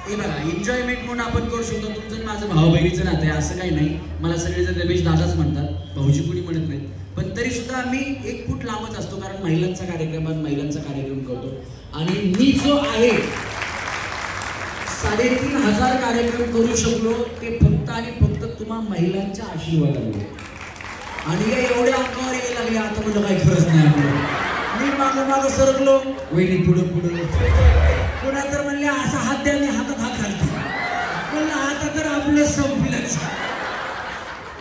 हे बघा, एन्जॉयमेंट म्हणून आपण करू शकतो. तुमचं माझं भाऊ बहिणीचं नातं आहे असं काही नाही. मला सगळेजण रमेश दादाच म्हणतात, भाऊजी कुणी म्हणत नाहीत. पण तरी सुद्धा आम्ही 1 फूट लांबच असतो, कारण महिलांचा कार्यक्रम करतो. आणि मी जो आहे 3,500 कार्यक्रम करू शकलो ते फक्त आणि फक्त तुम्हा महिलांच्या आशीर्वादामुळे. आणि या एवढ्या अंगावर यायला लागले आता म्हणजे काही खरंच नाही आपलं. मी मागं सरकलो, वहिनी पुढं पुन्हा तर म्हणले असा हात द्या, मी हातात हात घालतो. म्हणलं आता तर आपलं संपलंच.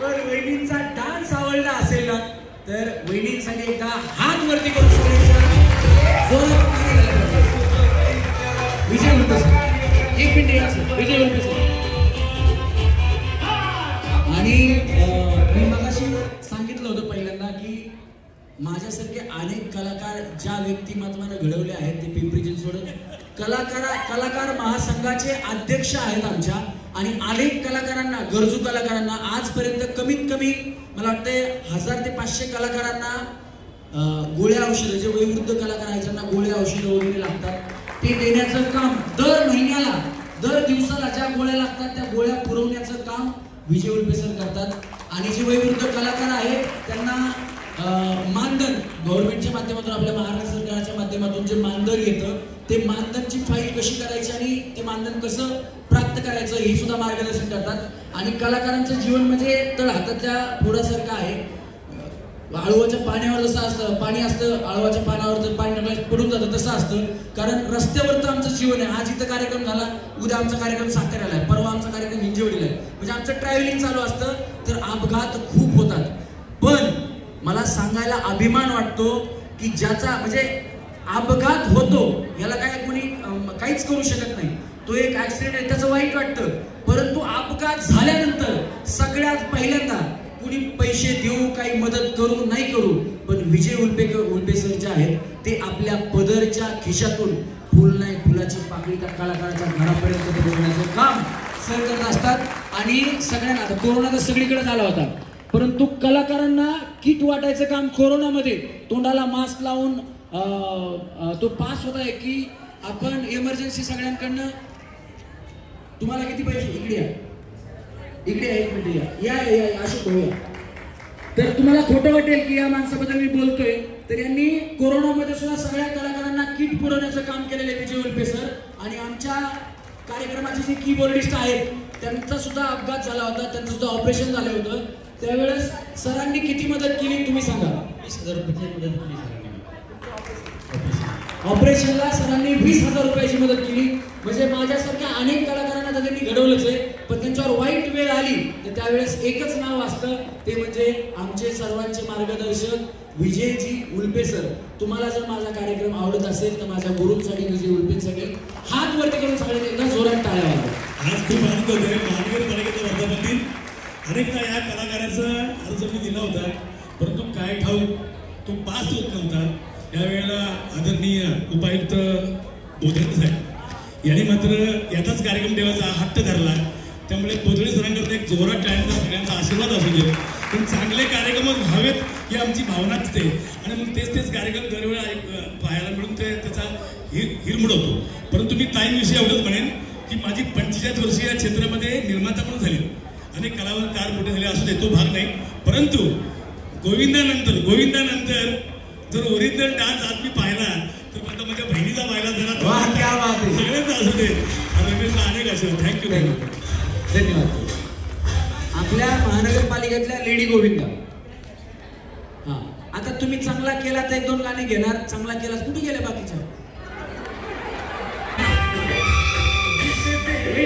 तर वहिनींचा डान्स आवडला असेल ना तर वहिनींसाठी एकदा हात वरती करून विजय म्हणतो सर. 1 मिनिट विजय म्हणतो सर. आणि मी मगाशी सांगितलं होतं पहिल्यांदा की माझ्यासारखे अनेक कलाकार ज्या व्यक्तिमत्वानं घडवले आहेत ते पिंपरी चिंचवड कलाकार महासंघाचे अध्यक्ष आहेत आमच्या. आणि अनेक कलाकारांना, गरजू कलाकारांना आजपर्यंत कमीत कमी मला वाटते 1000 ते 500 कलाकारांना गोळ्या औषधं, जे वयोवृद्ध कलाकार आहेत त्यांना गोळ्या औषधं वगैरे लागतात ते देण्याचं काम दर महिन्याला, दर दिवसाला ज्या गोळ्या लागतात त्या गोळ्या पुरवण्याचं काम विजय उल्पे सर करतात. आणि जे वयोवृद्ध कलाकार आहेत त्यांना मानधन गव्हर्नमेंटच्या माध्यमातून, आपल्या महाराष्ट्र सरकारच्या माध्यमातून जे मानधन येतं ते मानधनची फाईल कशी करायची आणि ते मानधन कसं प्राप्त करायचं हे सुद्धा मार्गदर्शन करतात. आणि कलाकारांचं जीवन म्हणजे तळ हाताच्या फोडासारखं आहे. आळूच्या पाण्यावर जसं असतं, पाणी असतं आळूच्या पानावर जर पाणी पडून जातं तसं असतं. कारण रस्त्यावरचं आमचं जीवन आहे. आज इथं कार्यक्रम झाला, उद्या आमचा कार्यक्रम साताऱ्याला आहे, परवा आमचा कार्यक्रम हिंजवडीला आहे. म्हणजे आमचं ट्रॅव्हलिंग चालू असतं. तर अपघात खूप होतात. पण मला सांगायला अभिमान वाटतो की ज्याचा म्हणजे अपघात होतो याला काय कोणी काहीच करू शकत नाही. तो एक ऍक्सिडेंट आहे, त्याचं वाईट वाटतं. परंतु अपघात झाल्यानंतर सगळ्यात पहिल्यांदा कुणी पैसे देऊ, काही मदत करू नाही करू, पण विजय उल्पे सर जे आहेत ते आपल्या पदरच्या खिशातून फुल नाही फुलाची पाकळी त्या कलाकाराच्या घरापर्यंत पोहोचण्याचं काम सर करत असतात. आणि सगळ्यांना, आता कोरोना तर सगळीकडे झाला होता, परंतु कलाकारांना किट वाटायचं काम कोरोनामध्ये तोंडाला मास्क लावून तो पास होत आहे की आपण इमर्जन्सी सगळ्यांकडनं तुम्हाला किती पैसे, इकडे या, एक मिनिट या अशोक होऊया. तर तुम्हाला खोटं वाटेल की या माणसाबद्दल मी बोलतोय, तर यांनी कोरोनामध्ये सुद्धा सगळ्या कलाकारांना किट पुरवण्याचं काम केलेलं आहे विजय उल्पे सर. आणि आमच्या कार्यक्रमाचे जे कीबोर्डिस्ट आहेत त्यांचा सुद्धा अपघात झाला होता, त्यांचं सुद्धा ऑपरेशन झालं होतं. त्यावेळेस सरांनी किती मदत केली तुम्ही सांगा? 20,000 रुपयाची मदत केली सरांनी. ऑपरेशनला सरांनी 20,000 रुपयाची मदत केली. म्हणजे माझ्यासारख्या अनेक कलाकारांना तर त्यांनी घडवलंच आहे, पण त्यांच्यावर वाईट वेळ आली तर त्यावेळेस एकच नाव असतं, ते म्हणजे आमचे सर्वांचे मार्गदर्शक विजयजी उल्पे सर. तुम्हाला जर माझा कार्यक्रम आवडत असेल तर माझ्या गुरूंसाठी विजय उल्पेंसाठी हात वरती करून सगळ्यांनी एकदा जोरात टाळ्या वाजवा. आज खूप आनंद होतोय. महानगर तालुक्याचं वर्धापन दिन अनेकदा या कलाकाराचा अर्ज मी दिला होता, परंतु काय ठाऊक तो पास होत नव्हता. त्यावेळेला आदरणीय उपायुक्त बोधळे साहेब यांनी मात्र याचाच कार्यक्रम ठेवायचा हट्ट धरला. त्यामुळे बोधळे सरांकडे एक जोरात टाळ्यांचा सगळ्यांचा आशीर्वाद असू दे. पण चांगले कार्यक्रमच व्हावेत ही आमची भावना असते. आणि मग तेच कार्यक्रम दरवेळा पाहायला मिळून त्याचा हिरमोड होतो. परंतु मी ताईंविषयी एवढंच म्हणेन की माझी 45 वर्ष या क्षेत्रामध्ये निर्माता पण झाली, अनेक कलाकार मोठे झाले असू दे, तो भाग नाही. परंतु गोविंदानंतर जर ओरिजिनल डान्स आज मी पाहिला तर आता माझ्या बहिणीचा पाहिला जरा सगळ्यांचा असू दे. रमेशला अनेक असं थँक्यू धन्यवाद. आपल्या महानगरपालिकेतल्या लेडी गोविंदा, हा आता तुम्ही चांगला केला तर 1-2 गाणे घेणार, चांगला केला कुठे गेले बाकीच्या? की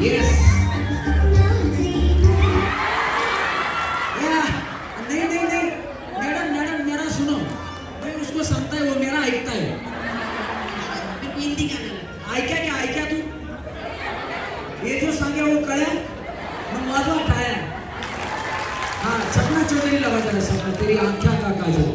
Yes. नहीं नहीं नहीं मैडम मैडम मेरा सुनो, मैं उसको सुनता है वो मेरा ऐकता है. हिंदी गाणं ऐका क्या ऐका तू ये जो सांगे वो कळ्या मग वाजवा टाळ्या. हाँ सपना चौधरी लावायचा सपना तेरी आंख्या का काजल.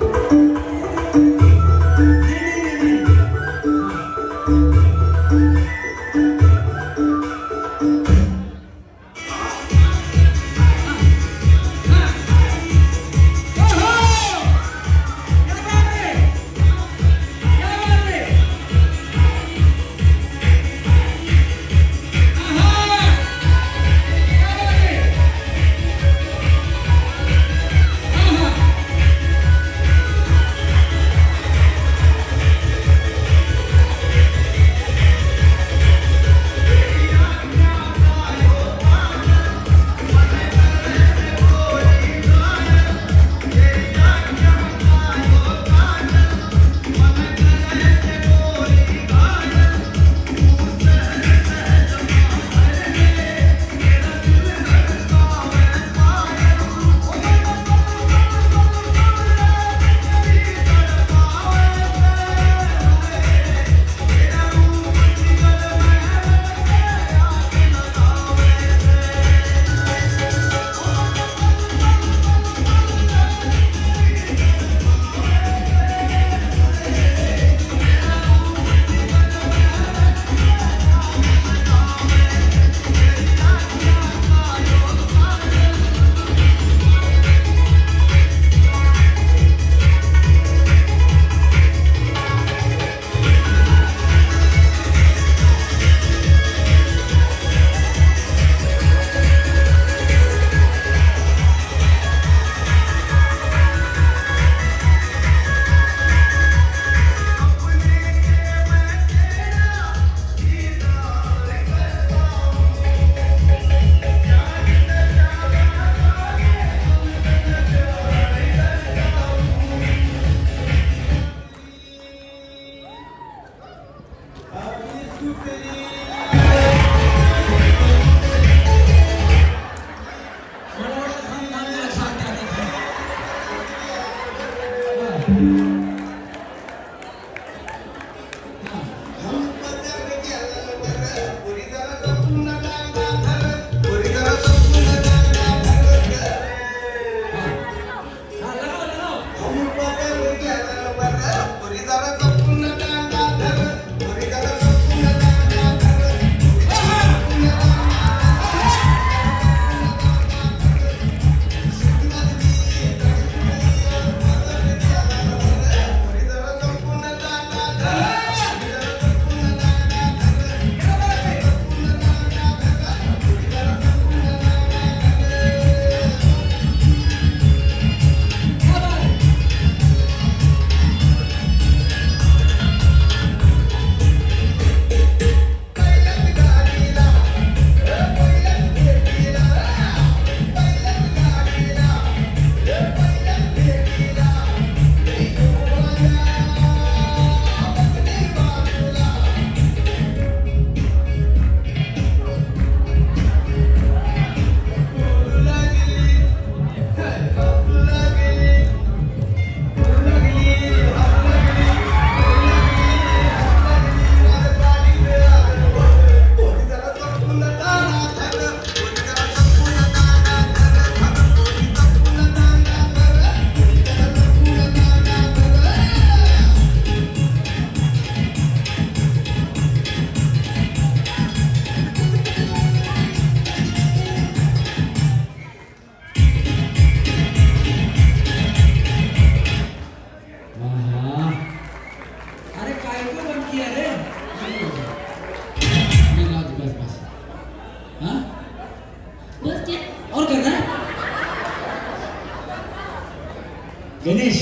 गणेश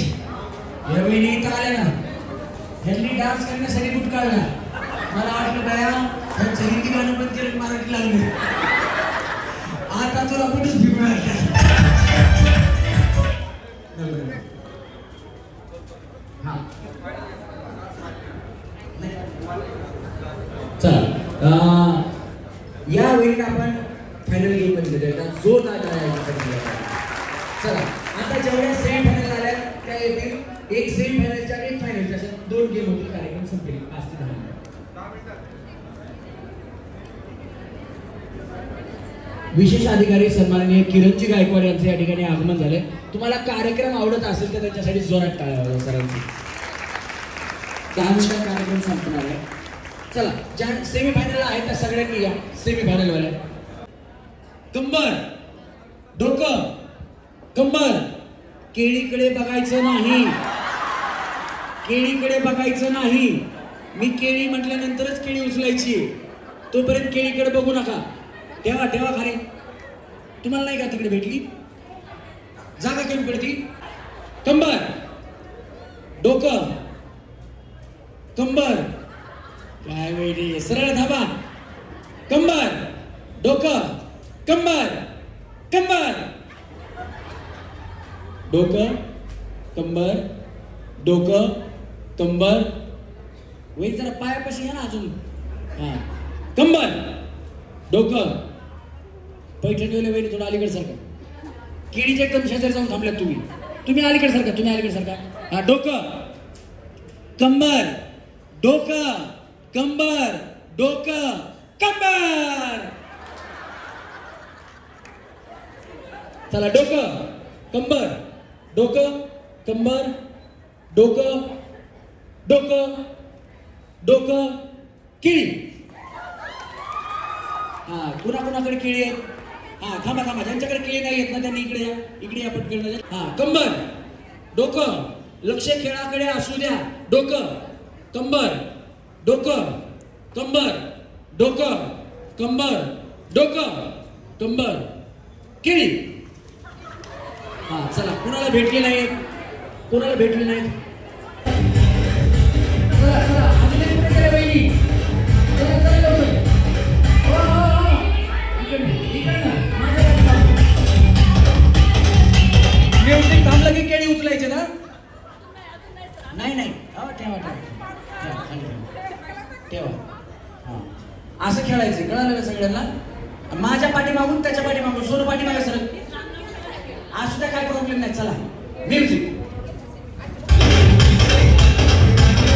यावेळी इथं आले ना ह्यांनी डान्स करण्यासाठी कुठं काढला मला वाटलं बाया ह्यांचं हिंदी गाणं पण केलं मराठी लावले आता तुला कुठेच फिरणार चला यावेळी वहिनी आपण फायनल गेम मध्ये देऊया. जोरदार टाळ्या याच्यासाठी. चला आता जेवढ्या सेमी फायनल आल्या त्या येतील. एक सेमी फायनलच्या आणि एक फायनलच्या अशा 2 गेम होतील. कार्यक्रम संपेल 5 ते 10 मिनिटं. विशेष अधिकारी सन्माननीय किरणजी गायकवाड यांचे या ठिकाणी आगमन झाले. तुम्हाला कार्यक्रम आवडत असेल तर त्यांच्यासाठी जोरात टाळ्या वाजवा सरांची. 10 मिनिटात कार्यक्रम संपणार आहे. चला ज्या सेमी फायनलला आहेत त्या सगळ्यांनी या. सेमी फायनल वाले कंबर डोकं कंबर. केळीकडे बघायचं नाही. केळीकडे बघायचं नाही. मी केळी म्हटल्यानंतरच केळी उचलायची. तोपर्यंत केळीकडे बघू नका. ठेवा ठेवा खाली. तुम्हाला नाही का तिकडे भेटली जागा कमी पडती. कंबर डोकं कंबर. काय वेळी सरळ धाबा. कंबर डोकं कंबर कंबर डोकं कंबर डोकं कंबर. वैरी जरा पायापाशी या ना अजून. हा कंबर डोकं. पैठणीवाले वैरी थोडं अलीकडे सारखा. केळीच्या एकदम शेजारी जाऊन थांबल्यात तुम्ही. तुम्ही अलीकडे सारखा. तुम्ही अलीकडे सारखा. हा डोकं कंबर डोकं कंबर डोकं कंबर. चला डोकं कंबर डोकं कंबर डोकं डोकं डोकं केळी. हा कुणाकुणाकडे केळी आहेत. हा थांबा थांबा. ज्यांच्याकडे केळी नाही येत ना त्यांनी इकडे या. इकडे या पटकन. हा कंबर डोकं. लक्ष खेळाकडे असू द्या. डोकं कंबर डोकं कंबर डोकं कंबर डोकं कंबर केळी. हा चला कुणाला भेटले नाहीत. कोणाला भेटले नाहीत. चला चला अजून एक कुठे गेले वहिनी. चला चला लवकर. म्युझिक थांबलं की केळी उचलायचे ना. नाही नाही ठेवा ठेवा ठेवा. हा असं खेळायचं. कळालं ना सगळ्यांना. माझ्या पाठीमागून त्याच्या पाठीमागून सोनू पाठीमागे सर असू द्या. काय प्रॉब्लेम नाही. चला म्युझिक.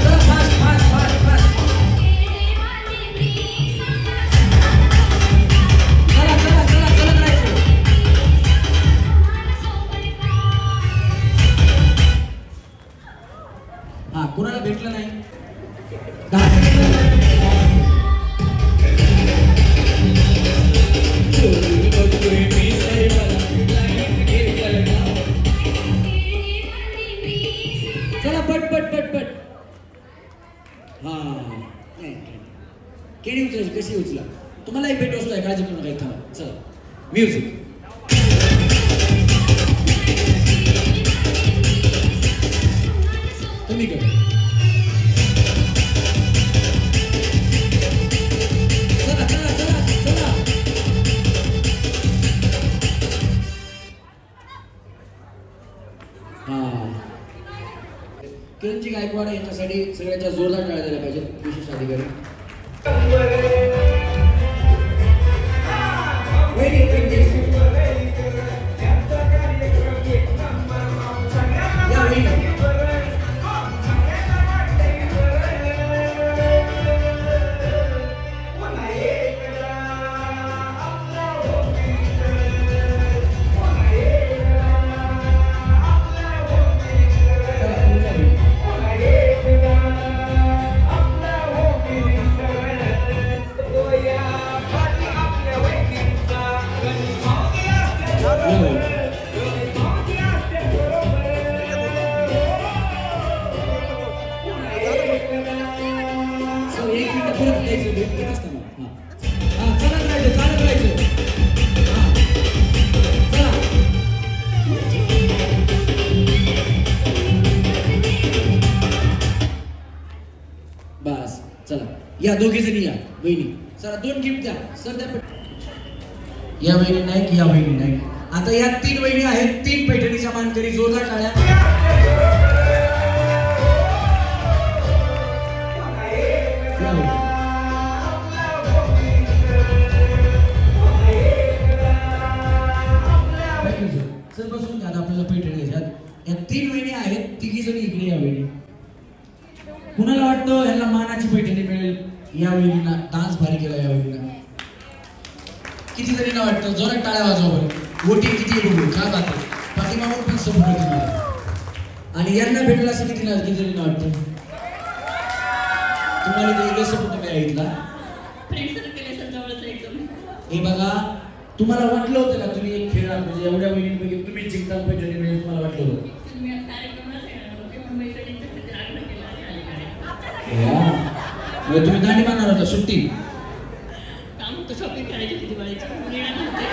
चला फास्ट फास्ट फास्ट फास्ट. चला चला चला चला करायचं. हा कुणाला भेटलं नाही. 10 चला पट पट पट पट. हा केळी उचलायची. कशी उचला. तुम्हाला एक भेट वस्तू आहे. काळजी करू नका. थांबा. चला म्युझिक. तुम्ही करा. चला चला चला चला. हा किरणजी गायकवाड यांच्यासाठी सगळ्यांच्या जोरदार टाळ्या द्यायला पाहिजे. विशेष अधिकारी बस. चला या दोघी जणी या. वहिनी चला 2 गिफ्ट द्या सर. द्या. या वहिनी नाही. या वहिनी नाही. आता या 3 वहिनी आहेत. 3 पैठणीच्या मानकरी. जोरदार टाळ्या. किती जणींना वाटतं जोरात टाळ्या वाजवा बरं. वोटिंग किती आहे बघू. काय बात आहे. पाठीमागून पण सपोर्ट आहे तुम्हाला. आणि यांना भेटलं असं किती जणींना वाटतं. तुम्हाला ते वेगळं सपोर्ट मिळाला. फ्रेंड सर्कल आहे जवळच एकदम. हे बघा तुम्हाला वाटलं होतं का तुम्ही एक खेळा म्हणजे एवढ्या महिन्यांपैकी तुम्ही जिंकता पैठणी म्हणजे तुम्हाला वाटलं होतं. तुम्ही आज कार्यक्रमाला येणार होते पण मैत्रिणींच्या खातीर आग्रह केला आणि आले गाडी. म्हणजे तुम्ही दांडी मारणार होता सुट्टी. काम होतं शॉपिंग करायची होती दिवाळीची येणार नव्हते.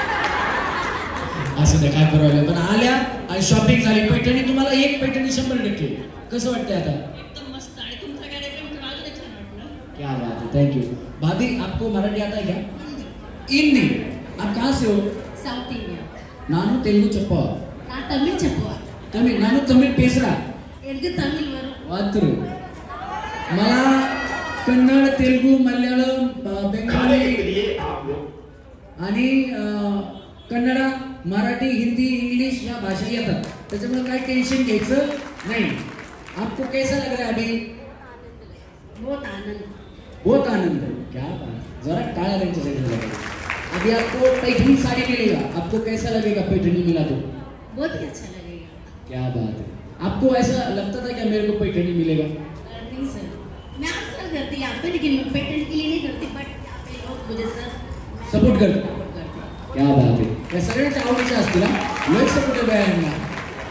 असं ते काय करायला पण आल्या आणि शॉपिंग झाली. पैठणी तुम्हाला एक पैठणी 100%. कसं वाटतंय आता. एकदम मस्त आणि तुमचा कार्यक्रम तर अजून छान वाटलं. क्या बात है. Thank you. भाभी आपको मराठी आता है क्या. हिंदी. आप कहाँ से हो. South India. नानू तेलुगु चप्पा. ना तमिळ चप्पा. तमिळ. नानू तमिळ पेसरा. एडगं तमिळवर. वातरू. मला कन्नड तेलुगू मल्याळम बेंगाली आणि कन्नडा मराठी हिंदी इंग्लिश या भाषा येतात. त्याच्यामुळे काही टेन्शन घ्यायचं नाही. आपको कैसा लग रहा है अभी. बहुत आनंद. बहुत आनंद है. क्या बात. जरा टाळ्या त्यांच्यासाठी लगा. अभी आपको पैठनी साड़ी मिलेगा. आपको कैसा लगेगा पैठनी मिला तो. बहुत ही अच्छा लगेगा. क्या बात है. आपको ऐसा लगता था क्या मेरे को पैठनी मिलेगा. नहीं सर मैं अक्सर करती यहाँ पे लेकिन मैं पेटेंट के लिए नहीं करती बट यहाँ पे लोग मुझे सर सपोर्ट करते. क्या बात आहे. या सगळ्यांच्या आवडीच्या असतील. लय सपोर्ट आहे बायांना.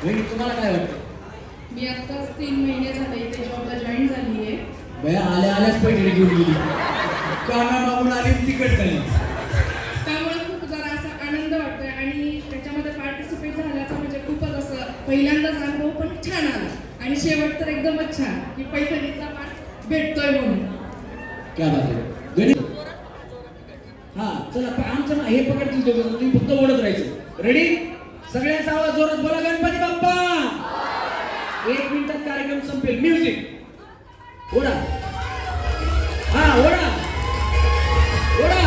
वहिनी तुम्हाला काय वाटतं. मी आत्ताच 3 महिने झाले इथे जॉबला जॉईन झाली आहे. बया आल्याच पैठणी घेऊन गेली. काना मागून आली तिकट झाली. त्यामुळे खूप जरा असा आनंद वाटतोय आणि त्याच्यामध्ये पार्टिसिपेट झाल्याचा म्हणजे खूपच असं पहिल्यांदाच अनुभव पण छान आला आणि शेवट तर एकदमच छान की पैठणीचा पाठ भेटतोय म्हणून. क्या बात आहे. गणित. हा चला आमचं हे पकडतील दोघं. तुम्ही फक्त ओढत राहायचं. रेडी. सगळ्यांचा आवाज जोरात बोला. गणपती बाप्पा. 1 मिनिटात कार्यक्रम संपेल. म्युझिक. ओढा. हा ओढा. ओढा.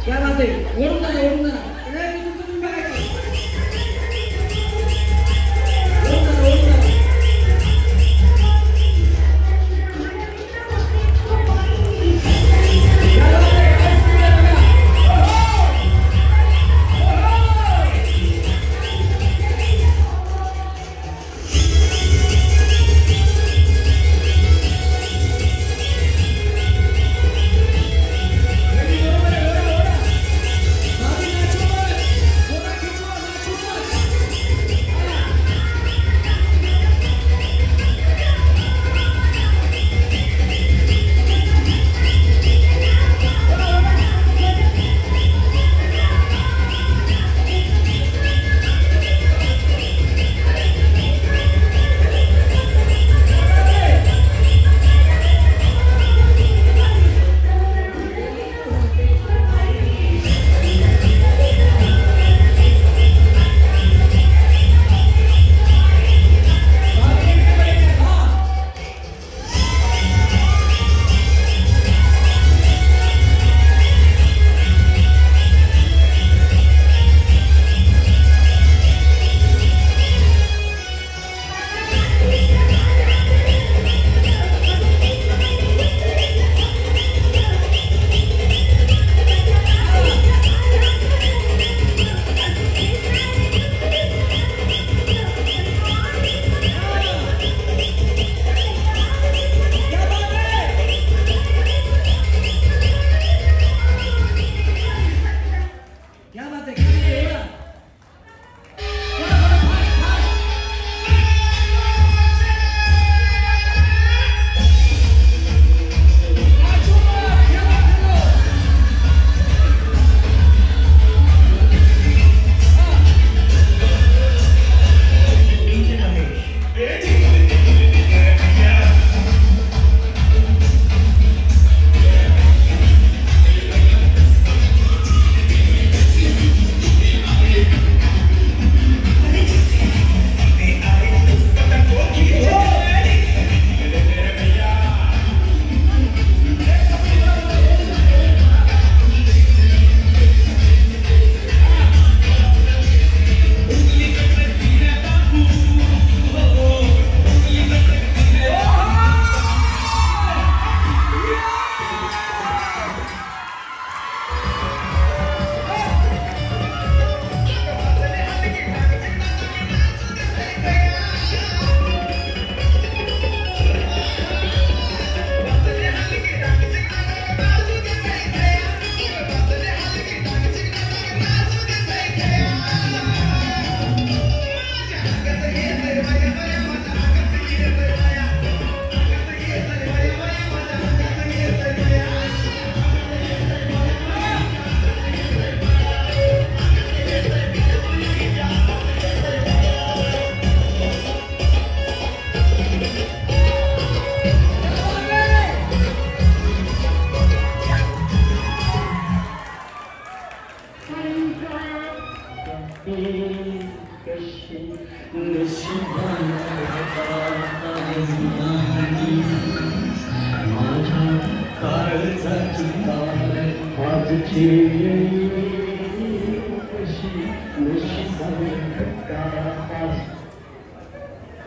क्या बात आहे. ओढून जा ओढून जा.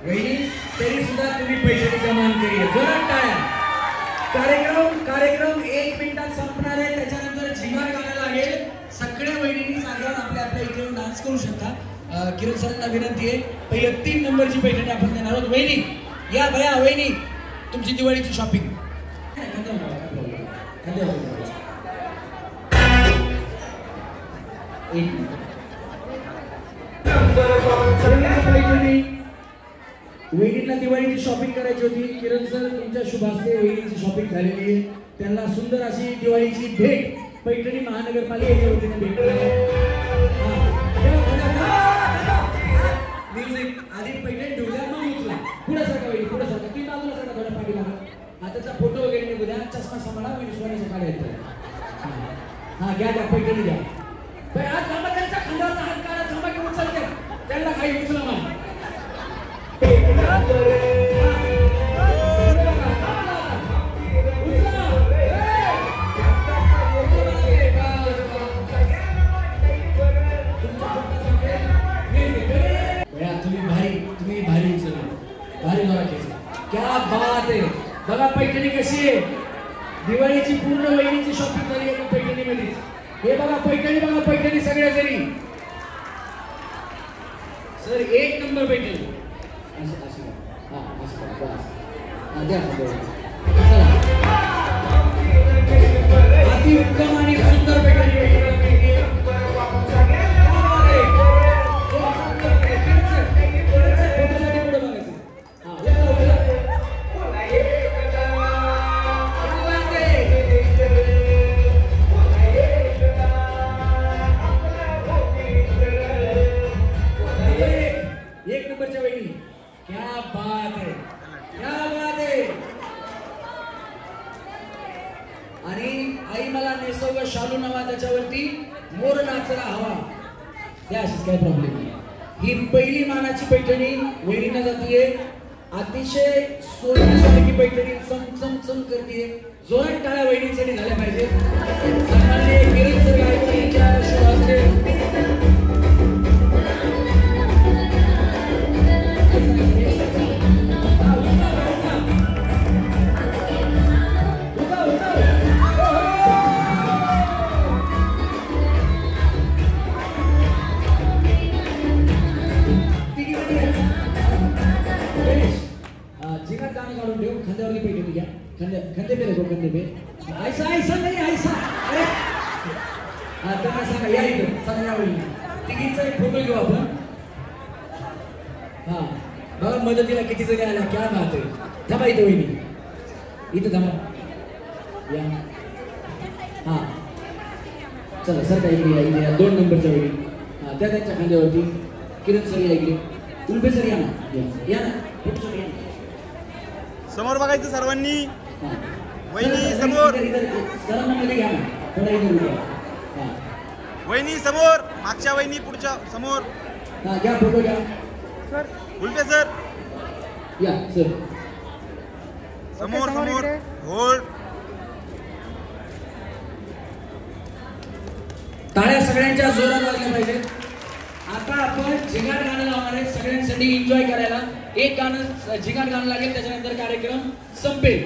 वहिनी तरी सुद्धा तुम्ही पैशाची मान करी जोरात टाळ्या. कार्यक्रम 1 मिनिटात संपणार आहे. त्याच्यानंतर झिंगार गाणं लागेल. सगळ्या वहिनींनी साधारण आपल्या इथे डान्स करू शकता. किरण सरांना विनंती आहे, पहिल्या 3 नंबरची पैठणी आपण देणार आहोत. वहिनी या भया. वहिनी तुमची दिवाळीची शॉपिंग. वहिनींना दिवाळीची शॉपिंग करायची होती. किरण सर तुमच्या शुभ हस्ते वहिनीची शॉपिंग झालेली आहे. त्यांना सुंदर अशी दिवाळीची भेट पैठणी महानगरपालिकेच्या वतीने भेटणार. म्युझिक आधी पैठणी ठेवल्या मग उचला. पुढे सरका वहिनी, पुढे सरका. तुम्ही बाजूला सरका थोडा पाठीमागा. आताचा फोटो वगैरे निघू द्या. चष्मा सांभाळा. वहिनी सोन्याच्या काढा येतो. हा घ्या घ्या पैठणी घ्या. आज थांबा. त्यांच्या खांद्यावरचा हात काढा. थांबा की उचलते त्यांना काही उचला मग. तुम्ही भारी उचलले. भारी जोरात खेचला. क्या बात आहे. बघा पैठणी कशी आहे. दिवाळीची पूर्ण वहिनीची शॉपिंग झाली एका पैठणीमध्ये. हे बघा पैठणी. बघा पैठणी सगळ्या जणी. Sir 1 number Paithani. अति उत्तम आणि सुंदर पैठणी. शालू नवा त्याच्यावरती मोर नाचला हवा. त्याशीच काय प्रॉब्लेम नाही. ही पहिली मानाची पैठणी वहिनींना जातीये. अतिशय सोन्यासारखी पैठणी चमचम करते. जोरात टाळ्या वहिनींसाठी झाल्या पाहिजे. सन्माननीय किरण सर गायकवाड यांच्या शुभ हस्ते खांद्यावरती पैठणी घ्या. खंदे पे रखो. खंदे पे ऐसा ऐसा नाही. ऐसा अरे त्यांना सांगा या इकडे. सांगा या वहिनी. तिघींचा एक फोटो घेऊ आपण. हा बघा मदतीला किती जणी आल्या. क्या बात आहे. थांबा इथे वहिनी. इथं थांबा. या हा चला सर काय इकडे या. 2 नंबरच्या वहिनी. हा त्या त्यांच्या खांद्यावरती. किरण सर या इकडे. उलबे सर या ना. या ना. समोर बघायचं सर्वांनी. वहिनी समोर. वहिनी समोर. मागच्या वहिनी पुढच्या समोर. घ्या फोटो घ्या. उलटे सर या सर. समोर समोर. होल्ड. टाळ्या सगळ्यांच्या जोरात वाजल्या पाहिजे. आता आपण झिंगाट गाणं लावणार आहे सगळ्यांसाठी एन्जॉय करायला. एक गाणं झिंगाट गाणं लागेल. त्याच्यानंतर कार्यक्रम संपेल.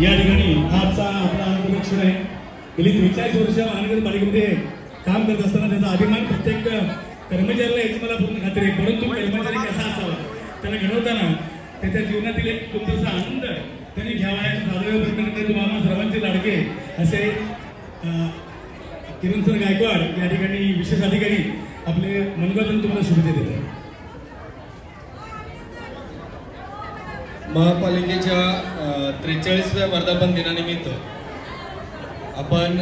या ठिकाणी आजचा आपला आनंद क्षण आहे. गेली 43 वर्ष महानगरपालिकेमध्ये काम करत असताना त्याचा अभिमान प्रत्येक कर्मचाऱ्याला याची मला पूर्ण खात्री आहे. परंतु कर्मचारी कसा असावा त्याला घडवताना त्याच्या जीवनातील एक सुंदरसा आनंद त्यांनी घ्यावा आहे. साधव प्रकरण तुम्हाला सर्वांचे लाडके असे किरण सर गायकवाड या ठिकाणी विशेष अधिकारी आपले मनोगत तुम्हाला शुभेच्छा देत आहे. महापालिकेच्या 43व्या वर्धापन दिनानिमित्त आपण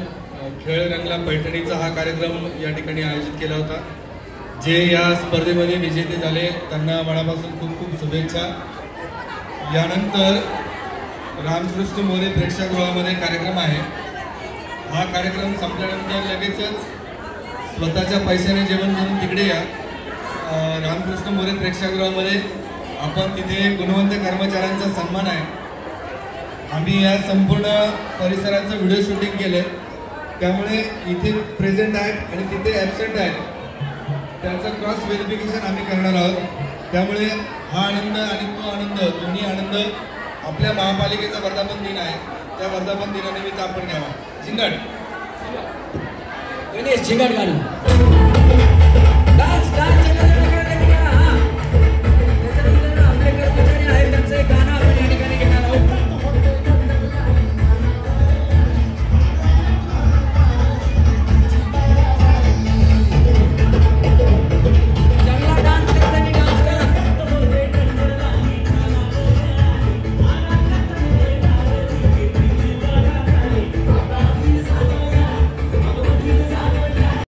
खेळ रंगला पैठणीचा हा कार्यक्रम या ठिकाणी आयोजित केला होता. जे या स्पर्धेमध्ये विजेते झाले त्यांना मनापासून खूप खूप शुभेच्छा. यानंतर रामकृष्ण मोरे प्रेक्षागृहामध्ये कार्यक्रम आहे. हा कार्यक्रम संपल्यानंतर लगेचच स्वतःच्या पैशाने जेवण करून तिकडे या. रामकृष्ण मोरे प्रेक्षागृहामध्ये आपण तिथे गुणवंत कर्मचाऱ्यांचा सन्मान आहे. आम्ही या संपूर्ण परिसराचं व्हिडिओ शूटिंग केलंय, त्यामुळे इथे प्रेझेंट आहेत आणि तिथे ॲबसेंट आहेत त्याचं क्रॉस व्हेरिफिकेशन आम्ही करणार आहोत. त्यामुळे हा आनंद आणि तो आनंद, दोन्ही आनंद आपल्या महापालिकेचा वर्धापन दिन आहे, त्या वर्धापन दिनानिमित्त आपण घ्यावा. झिंगाट गणेश झिंगाट गाणं. Dance dance